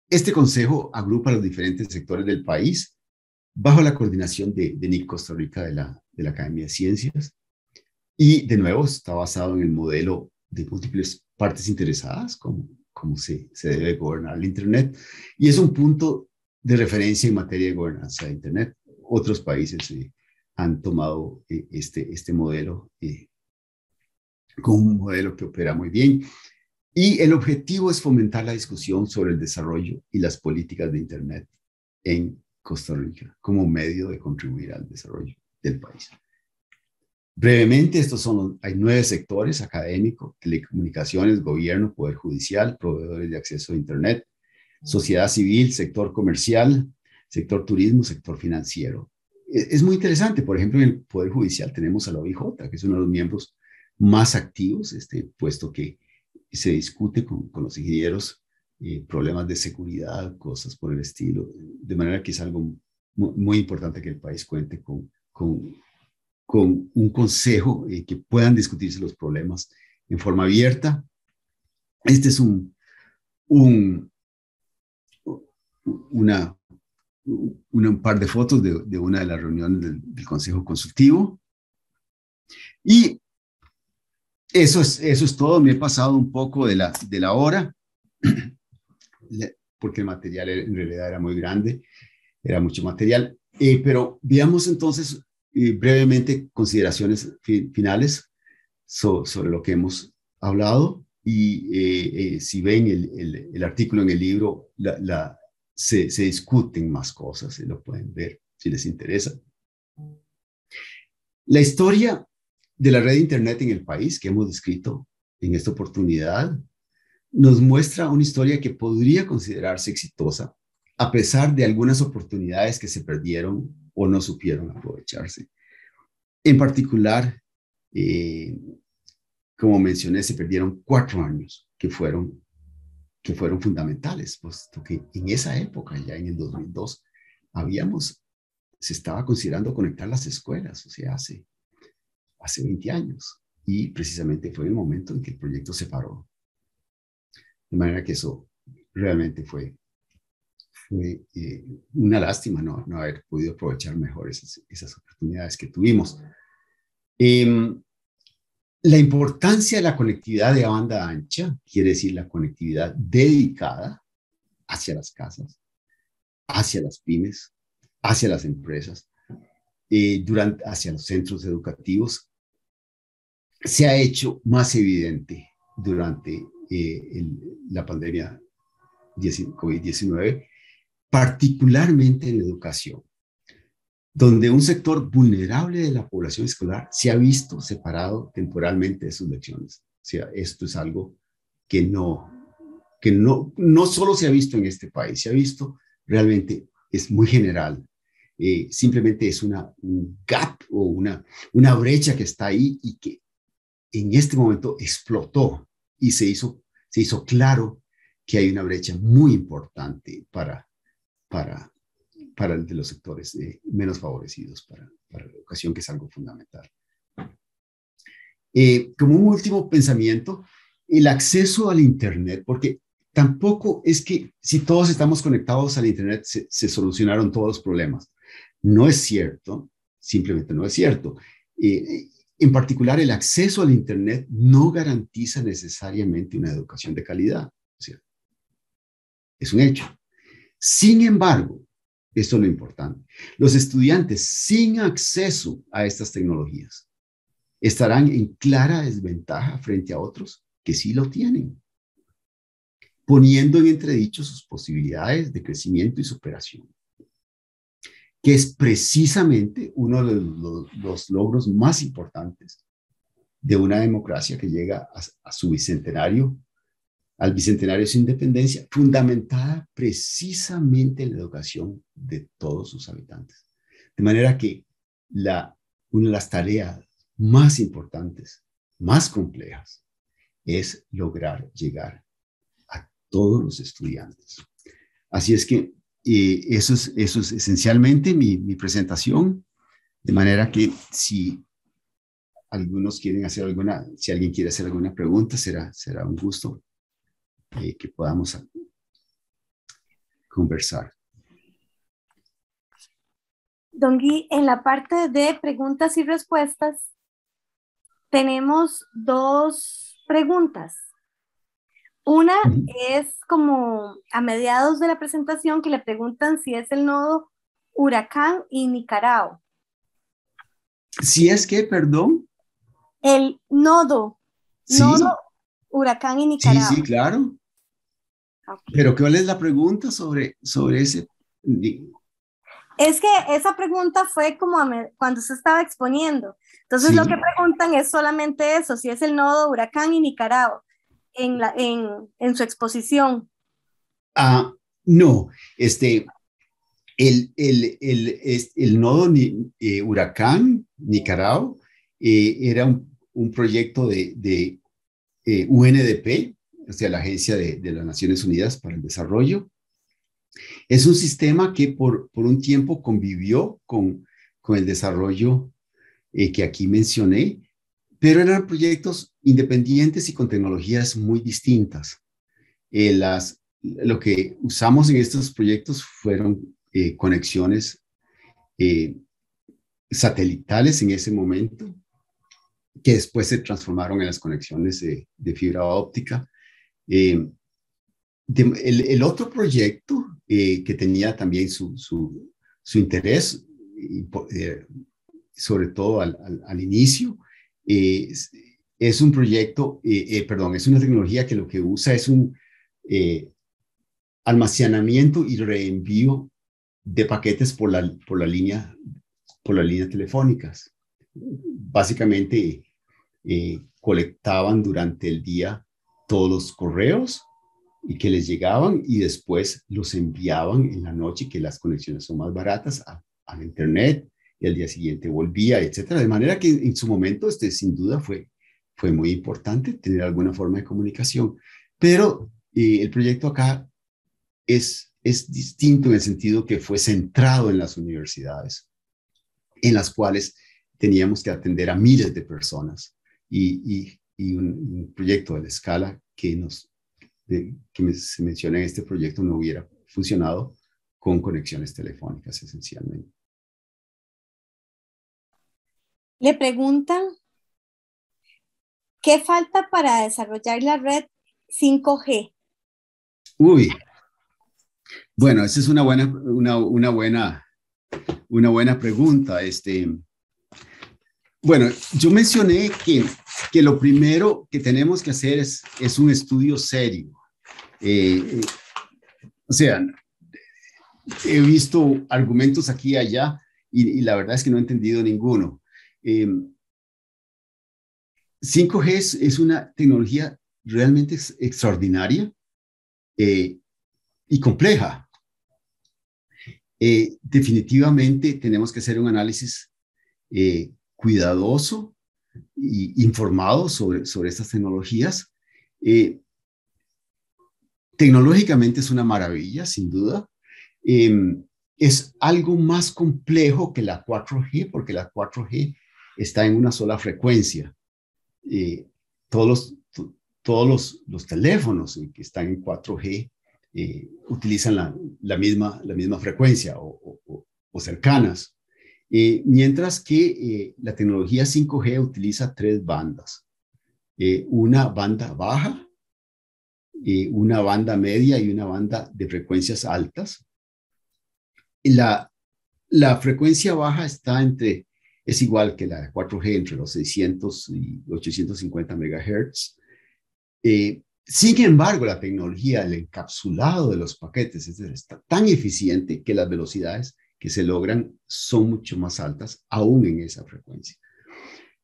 este consejo agrupa a los diferentes sectores del país bajo la coordinación de NIC Costa Rica de la Academia de Ciencias. Y de nuevo está basado en el modelo de múltiples partes interesadas, como se debe gobernar el Internet. Y es un punto de referencia en materia de gobernanza de Internet. Otros países han tomado este modelo como un modelo que opera muy bien. Y el objetivo es fomentar la discusión sobre el desarrollo y las políticas de Internet en Costa Rica como medio de contribuir al desarrollo del país. Brevemente, hay 9 sectores: académico, telecomunicaciones, gobierno, poder judicial, proveedores de acceso a Internet, sociedad civil, sector comercial, sector turismo, sector financiero. Es muy interesante. Por ejemplo, en el poder judicial tenemos a la OIJ, que es uno de los miembros más activos, puesto que se discute con los ingenieros problemas de seguridad, cosas por el estilo, de manera que es algo muy importante que el país cuente con un consejo que puedan discutirse los problemas en forma abierta. Este es un par de fotos de una de las reuniones del Consejo Consultivo. Y eso es todo. Me he pasado un poco de la hora, porque el material en realidad era muy grande, era mucho material. Pero veamos entonces brevemente consideraciones finales sobre lo que hemos hablado. Y si ven el artículo en el libro, se discuten más cosas, lo pueden ver si les interesa. La historia de la red de Internet en el país que hemos descrito en esta oportunidad nos muestra una historia que podría considerarse exitosa a pesar de algunas oportunidades que se perdieron o no supieron aprovecharse. En particular, como mencioné, se perdieron 4 años que fueron fundamentales, puesto que en esa época, ya en el 2002, se estaba considerando conectar las escuelas, o sea, hace 20 años, y precisamente fue el momento en que el proyecto se paró. De manera que eso realmente fue una lástima no haber podido aprovechar mejor esas oportunidades que tuvimos. La importancia de la conectividad de banda ancha quiere decir la conectividad dedicada hacia las casas, hacia las pymes, hacia las empresas, hacia los centros educativos, se ha hecho más evidente durante la pandemia COVID-19, particularmente en la educación, donde un sector vulnerable de la población escolar se ha visto separado temporalmente de sus lecciones. O sea, esto es algo que no solo se ha visto en este país, se ha visto realmente, es muy general simplemente es un gap o una brecha que está ahí y que en este momento explotó y se hizo claro que hay una brecha muy importante para el de los sectores menos favorecidos para la educación, que es algo fundamental. Como un último pensamiento, el acceso al Internet, porque tampoco es que si todos estamos conectados al Internet se solucionaron todos los problemas. No es cierto, simplemente no es cierto. En particular, el acceso al Internet no garantiza necesariamente una educación de calidad. O sea, es un hecho. Sin embargo, esto es lo importante, los estudiantes sin acceso a estas tecnologías estarán en clara desventaja frente a otros que sí lo tienen, poniendo en entredicho sus posibilidades de crecimiento y superación, que es precisamente uno de los logros más importantes de una democracia que llega a su bicentenario, al bicentenario de su independencia, fundamentada precisamente en la educación de todos sus habitantes. De manera que una de las tareas más importantes, más complejas, es lograr llegar a todos los estudiantes. Así es que eso es esencialmente mi presentación, de manera que si algunos quieren hacer si alguien quiere hacer alguna pregunta, será un gusto que podamos conversar. Don Guy, en la parte de preguntas y respuestas tenemos dos preguntas. Una es como a mediados de la presentación que le preguntan si es el nodo Huracán y Nicarao. Si es que, perdón. El nodo Sí. Huracán y Nicarao. Sí, claro. Okay. Pero ¿cuál es la pregunta sobre ese? Es que esa pregunta fue como cuando se estaba exponiendo. Entonces sí. Lo que preguntan es solamente eso, si es el nodo Huracán y Nicarao en su exposición. No, el nodo Huracán, Nicarao, era un proyecto de UNDP, o sea, la Agencia de las Naciones Unidas para el Desarrollo. Es un sistema que por un tiempo convivió con el desarrollo que aquí mencioné, pero eran proyectos independientes y con tecnologías muy distintas. Lo que usamos en estos proyectos fueron conexiones satelitales en ese momento, que después se transformaron en las conexiones de fibra óptica. El otro proyecto que tenía también su interés, sobre todo al inicio, es un proyecto, es una tecnología que lo que usa es un almacenamiento y reenvío de paquetes por la línea telefónicas. Básicamente colectaban durante el día todos los correos y que les llegaban y después los enviaban en la noche, que las conexiones son más baratas, a internet, y al día siguiente volvía, etcétera. De manera que en su momento sin duda fue muy importante tener alguna forma de comunicación. Pero el proyecto acá es distinto en el sentido que fue centrado en las universidades, en las cuales teníamos que atender a miles de personas y un proyecto de la escala que se menciona en este proyecto no hubiera funcionado con conexiones telefónicas esencialmente. Le preguntan, ¿qué falta para desarrollar la red 5G? Uy, bueno, esa es una buena pregunta. Bueno, yo mencioné que lo primero que tenemos que hacer es un estudio serio. O sea, he visto argumentos aquí y allá y la verdad es que no he entendido ninguno. 5G es una tecnología realmente extraordinaria y compleja. Definitivamente tenemos que hacer un análisis cuidadoso e informado sobre estas tecnologías. Tecnológicamente es una maravilla, sin duda. Es algo más complejo que la 4G, porque la 4G está en una sola frecuencia. Todos los teléfonos que están en 4G utilizan la misma frecuencia o cercanas. Mientras que la tecnología 5G utiliza 3 bandas. Una banda baja, una banda media y una banda de frecuencias altas. La frecuencia baja es igual que la de 4G, entre los 600 y 850 MHz. Sin embargo, la tecnología, el encapsulado de los paquetes, está tan eficiente que las velocidades que se logran son mucho más altas, aún en esa frecuencia.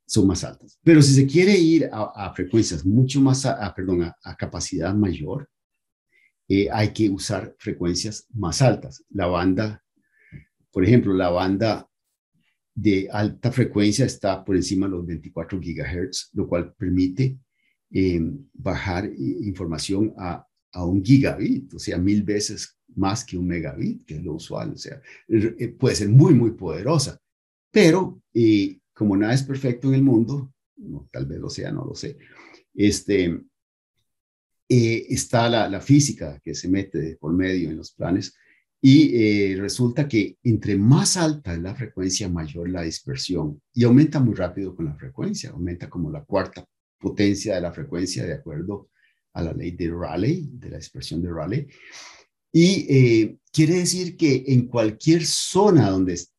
Son más altas. Pero si se quiere ir a frecuencias mucho más, a capacidad mayor, hay que usar frecuencias más altas. Por ejemplo, la banda de alta frecuencia está por encima de los 24 GHz, lo cual permite bajar información a 1 gigabit, o sea, 1000 veces más que 1 megabit, que es lo usual. O sea, puede ser muy, muy poderosa, pero como nada es perfecto en el mundo, no, tal vez lo sea, no lo sé, está la física que se mete por medio en los planes y resulta que entre más alta es la frecuencia, mayor la dispersión y aumenta muy rápido con la frecuencia, aumenta como la cuarta potencia de la frecuencia de acuerdo a la ley de Rayleigh, de la dispersión de Rayleigh. Y quiere decir que en cualquier zona donde es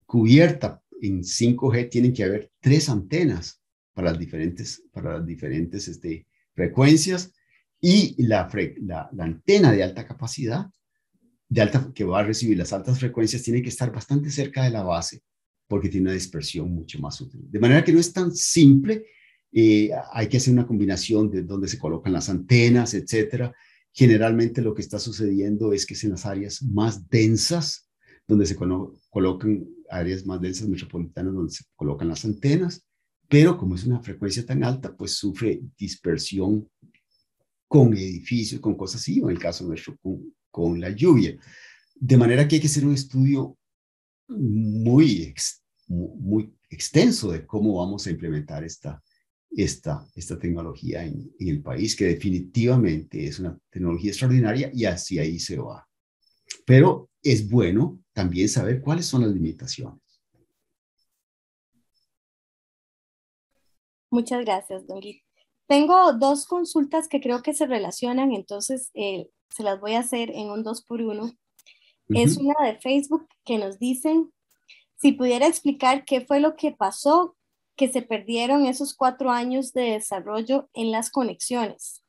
cubierta en 5G tienen que haber 3 antenas para las diferentes frecuencias y la antena de alta capacidad, que va a recibir las altas frecuencias, tiene que estar bastante cerca de la base porque tiene una dispersión mucho más útil. De manera que no es tan simple, hay que hacer una combinación de dónde se colocan las antenas, etcétera. Generalmente lo que está sucediendo es que es en las áreas más densas, donde se colocan áreas más densas metropolitanas, donde se colocan las antenas, pero como es una frecuencia tan alta, pues sufre dispersión con edificios, con cosas así, o en el caso nuestro, con la lluvia. De manera que hay que hacer un estudio muy extenso de cómo vamos a implementar esta tecnología en el país, que definitivamente es una tecnología extraordinaria y hacia ahí se va. Pero es bueno también saber cuáles son las limitaciones. Muchas gracias, don Guy. Tengo 2 consultas que creo que se relacionan, entonces se las voy a hacer en un 2 por 1. Es una de Facebook que nos dicen si pudiera explicar qué fue lo que pasó, que se perdieron esos 4 años de desarrollo en las conexiones.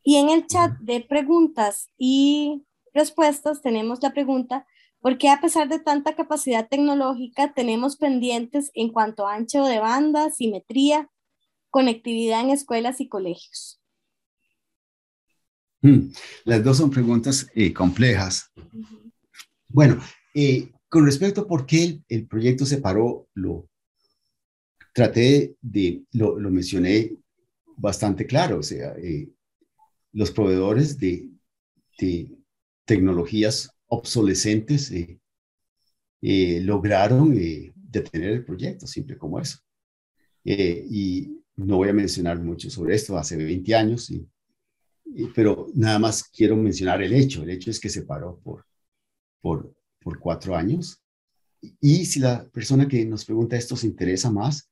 Y en el chat de preguntas y respuestas tenemos la pregunta: ¿por qué a pesar de tanta capacidad tecnológica tenemos pendientes en cuanto a ancho de banda, simetría, conectividad en escuelas y colegios? Las 2 son preguntas complejas. Bueno, con respecto a por qué el proyecto se paró, lo mencioné bastante claro. O sea, los proveedores de tecnologías obsolescentes lograron detener el proyecto, simple como eso. Y no voy a mencionar mucho sobre esto, hace 20 años, pero nada más quiero mencionar el hecho. El hecho es que se paró por 4 años. Y si la persona que nos pregunta esto se interesa más,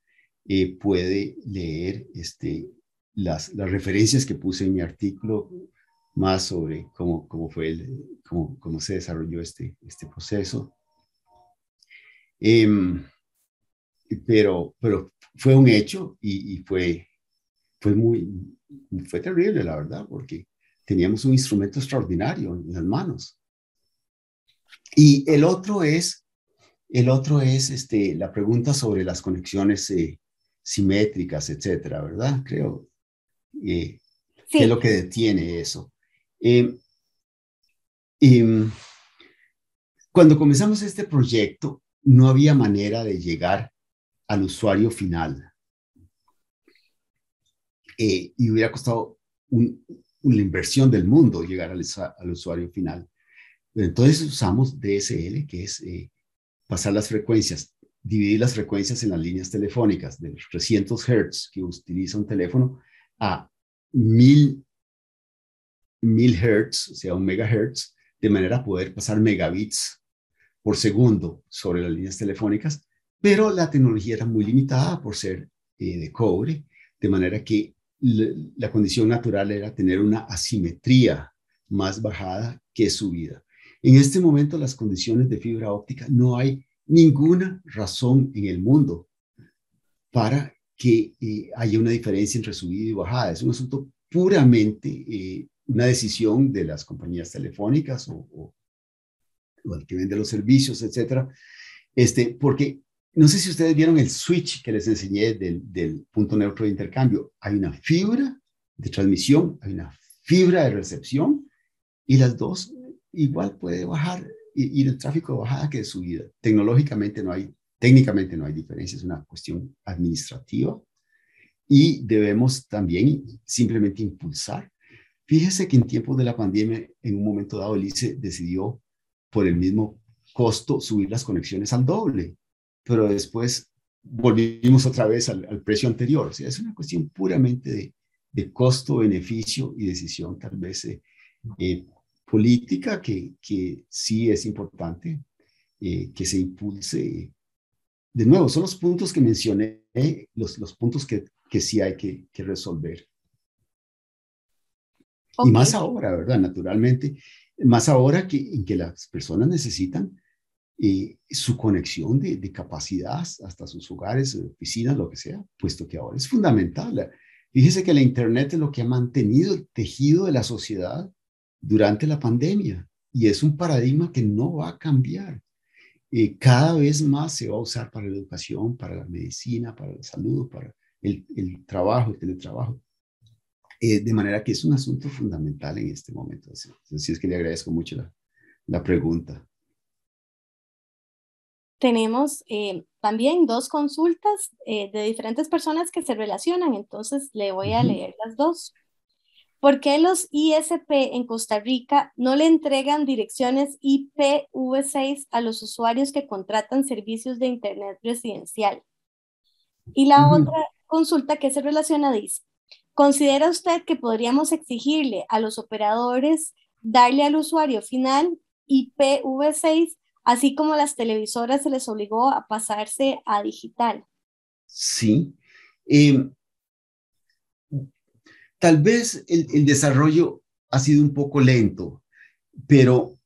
puede leer las referencias que puse en mi artículo más sobre cómo se desarrolló este proceso. Pero fue un hecho y fue terrible, la verdad, porque teníamos un instrumento extraordinario en las manos. Y el otro es la pregunta sobre las conexiones simétricas, etcétera, ¿verdad? Creo. Sí. ¿Qué es lo que detiene eso? Cuando comenzamos este proyecto, no había manera de llegar al usuario final. Y hubiera costado una inversión del mundo llegar al usuario final. Entonces usamos DSL, que es pasar las frecuencias, dividir las frecuencias en las líneas telefónicas de los 300 Hz que utiliza un teléfono a 1000 Hz, o sea, 1 MHz, de manera a poder pasar megabits por segundo sobre las líneas telefónicas, pero la tecnología era muy limitada por ser de cobre, de manera que la condición natural era tener una asimetría más bajada que subida. En este momento, las condiciones de fibra óptica, no hay ninguna razón en el mundo para que haya una diferencia entre subida y bajada. Es un asunto puramente una decisión de las compañías telefónicas o el que vende los servicios, etcétera. Porque no sé si ustedes vieron el switch que les enseñé del punto neutro de intercambio. Hay una fibra de transmisión, hay una fibra de recepción, y las dos igual puede bajar, ir el tráfico de bajada que de subida. Técnicamente no hay diferencia, es una cuestión administrativa, y debemos también simplemente impulsar. Fíjese que en tiempos de la pandemia, en un momento dado, el ICE decidió, por el mismo costo, subir las conexiones al doble, pero después volvimos otra vez al precio anterior. O sea, es una cuestión puramente de costo, beneficio y decisión tal vez política que sí es importante que se impulse. De nuevo, son los puntos que mencioné, los puntos que sí hay que resolver. Okay. Y más ahora, ¿verdad? Naturalmente, más ahora en que las personas necesitan su conexión de capacidad hasta sus hogares, oficinas, lo que sea, puesto que ahora es fundamental. Fíjese que la Internet es lo que ha mantenido el tejido de la sociedad durante la pandemia, y es un paradigma que no va a cambiar. Cada vez más se va a usar para la educación, para la medicina, para la salud, para el trabajo, el teletrabajo. De manera que es un asunto fundamental en este momento. Así es que le agradezco mucho la pregunta. Tenemos también 2 consultas de diferentes personas que se relacionan, entonces le voy a leer las 2. ¿Por qué los ISP en Costa Rica no le entregan direcciones IPv6 a los usuarios que contratan servicios de Internet residencial? Y la otra consulta que se relaciona dice, ¿considera usted que podríamos exigirle a los operadores darle al usuario final IPv6, así como a las televisoras se les obligó a pasarse a digital? Sí. Tal vez el desarrollo ha sido un poco lento, pero,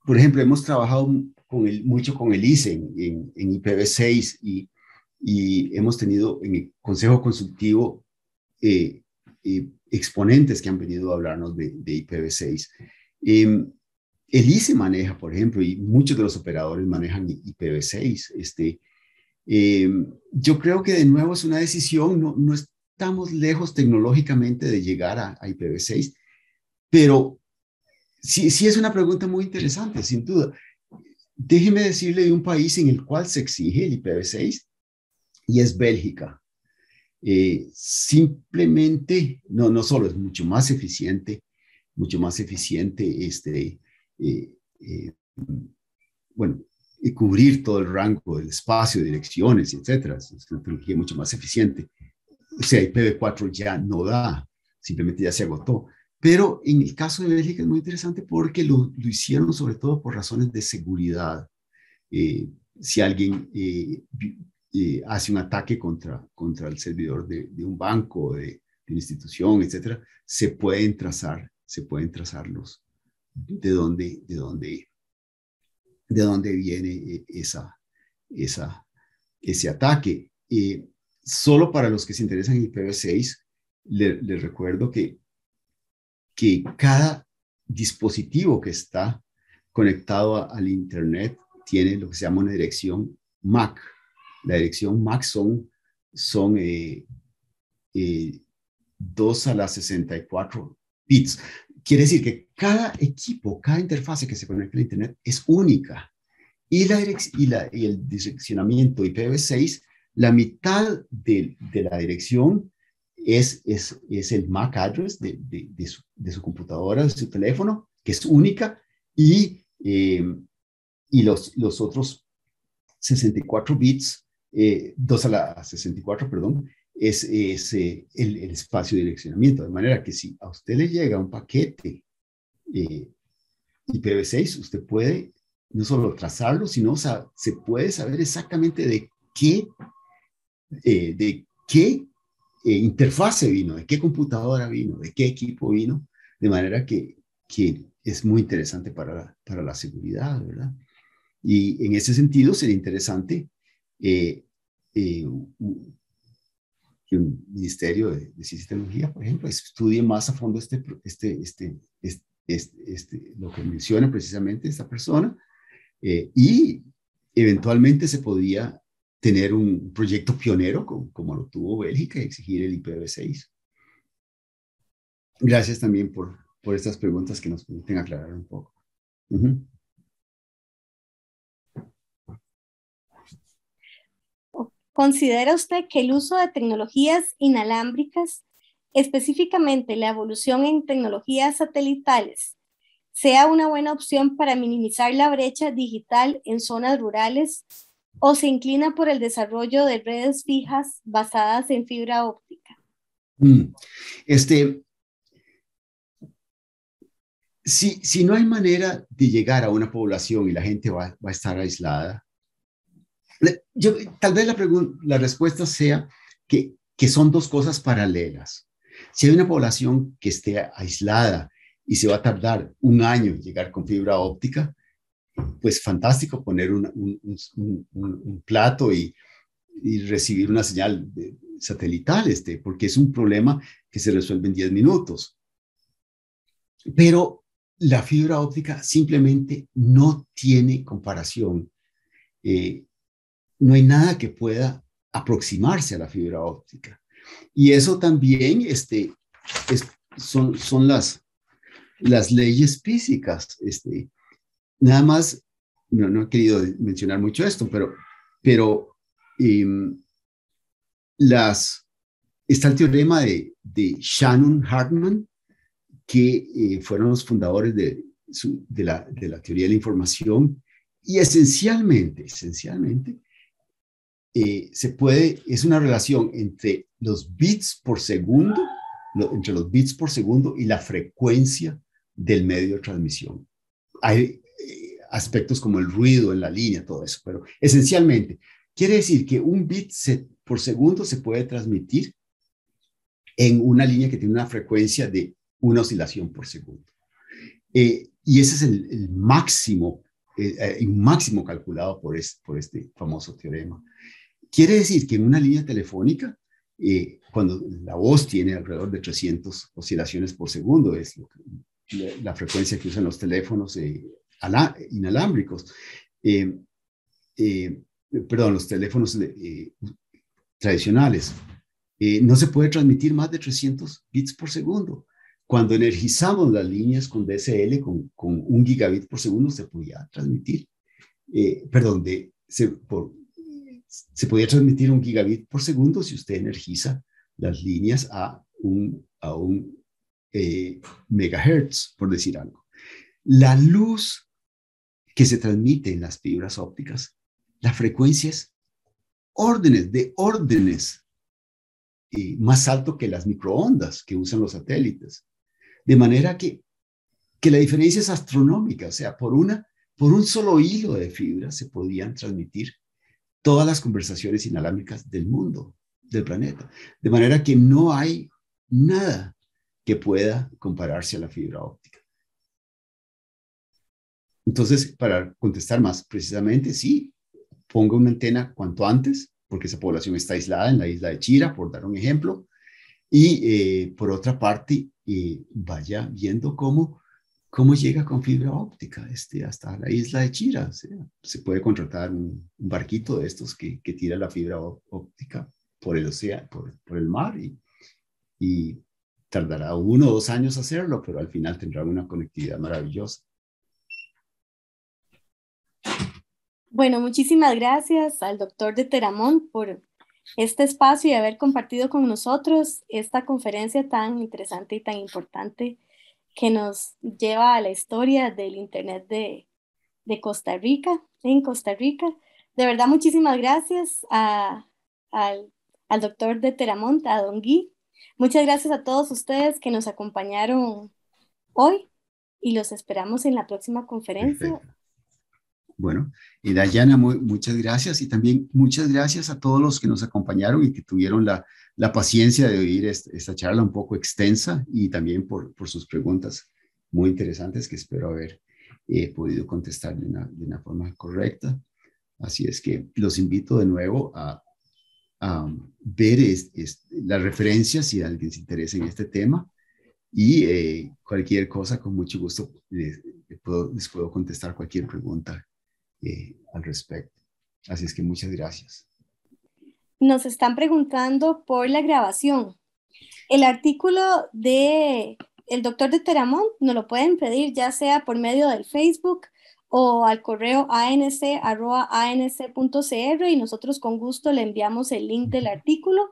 por ejemplo, hemos trabajado mucho con el ICE en IPv6 y hemos tenido en el Consejo Consultivo exponentes que han venido a hablarnos de IPv6. El ICE maneja, por ejemplo, y muchos de los operadores manejan IPv6. Yo creo que de nuevo es una decisión, no estamos lejos tecnológicamente de llegar a IPv6, pero sí es una pregunta muy interesante, sin duda. Déjeme decirle de un país en el cual se exige el IPv6 y es Bélgica. Simplemente, no solo es mucho más eficiente, cubrir todo el rango del espacio, de direcciones, etcétera. Es una tecnología mucho más eficiente. O sea, IPv4 ya no da, simplemente ya se agotó. Pero en el caso de Bélgica es muy interesante porque lo hicieron sobre todo por razones de seguridad. Si alguien hace un ataque contra el servidor de un banco, de una institución, etcétera, se pueden trazar los de dónde viene ese ataque. Solo para los que se interesan en IPv6, les recuerdo que cada dispositivo que está conectado al Internet tiene lo que se llama una dirección MAC. La dirección MAC son 2 a la 64 bits. quiere decir que cada equipo, cada interfase que se conecta a Internet es única. Y el direccionamiento IPv6, la mitad de la dirección es el MAC address de su computadora, de su teléfono, que es única, y los otros 64 bits, 2 a la 64, perdón, es el espacio de direccionamiento. De manera que si a usted le llega un paquete IPv6, usted puede no solo trazarlo, sino se puede saber exactamente de qué interfase vino, de qué computadora vino, de qué equipo vino, de manera que es muy interesante para la seguridad, ¿verdad? Y en ese sentido sería interesante que un ministerio de Ciencia y Tecnología, por ejemplo, estudie más a fondo lo que menciona precisamente esta persona, y eventualmente se podría tener un proyecto pionero como lo tuvo Bélgica y exigir el IPv6. Gracias también por estas preguntas que nos permiten aclarar un poco. ¿Considera usted que el uso de tecnologías inalámbricas, específicamente la evolución en tecnologías satelitales, sea una buena opción para minimizar la brecha digital en zonas rurales, o se inclina por el desarrollo de redes fijas basadas en fibra óptica? Si no hay manera de llegar a una población y la gente va a estar aislada, tal vez la respuesta sea que son dos cosas paralelas. Si hay una población que esté aislada y se va a tardar un año en llegar con fibra óptica, pues fantástico poner un plato y recibir una señal satelital, porque es un problema que se resuelve en 10 minutos. Pero la fibra óptica simplemente no tiene comparación. No hay nada que pueda aproximarse a la fibra óptica. Y eso también son las leyes físicas. Nada más, no he querido mencionar mucho esto, pero está el teorema de Shannon-Hartman, que fueron los fundadores de la teoría de la información, y esencialmente, es una relación entre los bits por segundo, y la frecuencia del medio de transmisión. Hay aspectos como el ruido en la línea, todo eso, pero esencialmente quiere decir que un bit por segundo se puede transmitir en una línea que tiene una frecuencia de una oscilación por segundo. Y ese es el máximo, un máximo calculado por este famoso teorema. Quiere decir que en una línea telefónica, cuando la voz tiene alrededor de 300 oscilaciones por segundo, es la frecuencia que usan los teléfonos inalámbricos, los teléfonos tradicionales, no se puede transmitir más de 300 bits por segundo. Cuando energizamos las líneas con DSL con 1 gigabit por segundo, se podía transmitir, se podía transmitir 1 gigabit por segundo si usted energiza las líneas a un megahertz, por decir algo. La luz que se transmite en las fibras ópticas, la frecuencia es órdenes más alto que las microondas que usan los satélites. De manera que la diferencia es astronómica. O sea, por un solo hilo de fibra se podían transmitir todas las conversaciones inalámbricas del mundo, del planeta. De manera que no hay nada que pueda compararse a la fibra óptica. Entonces, para contestar más precisamente, sí, ponga una antena cuanto antes, porque esa población está aislada en la isla de Chira, por dar un ejemplo. Y por otra parte, vaya viendo cómo llega con fibra óptica hasta la isla de Chira. O sea, se puede contratar un barquito de estos que tira la fibra óptica por el océano, por el mar, y tardará 1 o 2 años hacerlo, pero al final tendrá una conectividad maravillosa. Bueno, muchísimas gracias al doctor de Teramont por este espacio y haber compartido con nosotros esta conferencia tan interesante y tan importante que nos lleva a la historia del Internet de Costa Rica, en Costa Rica. De verdad, muchísimas gracias al doctor de Teramont, a Don Guy. Muchas gracias a todos ustedes que nos acompañaron hoy y los esperamos en la próxima conferencia. Perfecto. Bueno, y Dayana, muchas gracias y también muchas gracias a todos los que nos acompañaron y que tuvieron la paciencia de oír esta charla un poco extensa y también por sus preguntas muy interesantes que espero haber podido contestar de una forma correcta. Así es que los invito de nuevo a ver las referencias si alguien se interesa en este tema y cualquier cosa con mucho gusto les puedo contestar cualquier pregunta al respecto. Así es que muchas gracias. Nos están preguntando por la grabación. El artículo de el doctor de Teramont nos lo pueden pedir ya sea por medio del Facebook o al correo anc@anc.cr y nosotros con gusto le enviamos el link del artículo.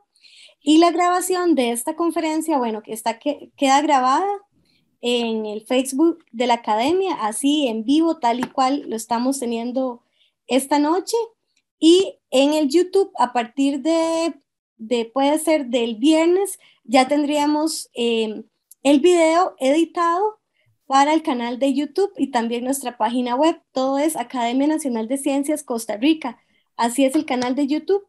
Y la grabación de esta conferencia, bueno, queda grabada en el Facebook de la Academia, así en vivo, tal y cual lo estamos teniendo esta noche. Y en el YouTube, a partir puede ser del viernes, ya tendríamos el video editado para el canal de YouTube y también nuestra página web. Todo es Academia Nacional de Ciencias Costa Rica. Así es el canal de YouTube,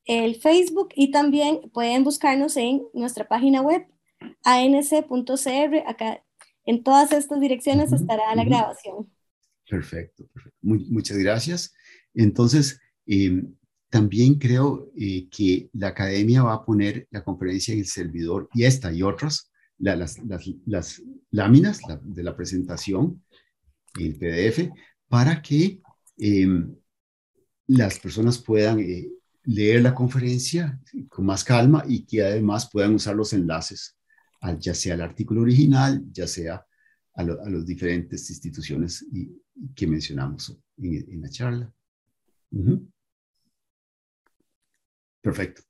el Facebook y también pueden buscarnos en nuestra página web anc.cr. Acá en todas estas direcciones estará la grabación. Perfecto. Muchas gracias. Entonces, también creo que la academia va a poner la conferencia en el servidor y esta y otras, las láminas de la presentación, el PDF, para que las personas puedan leer la conferencia con más calma y que además puedan usar los enlaces, ya sea al artículo original, ya sea a las diferentes instituciones que mencionamos en la charla. Perfecto.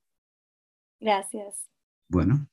Gracias. Bueno.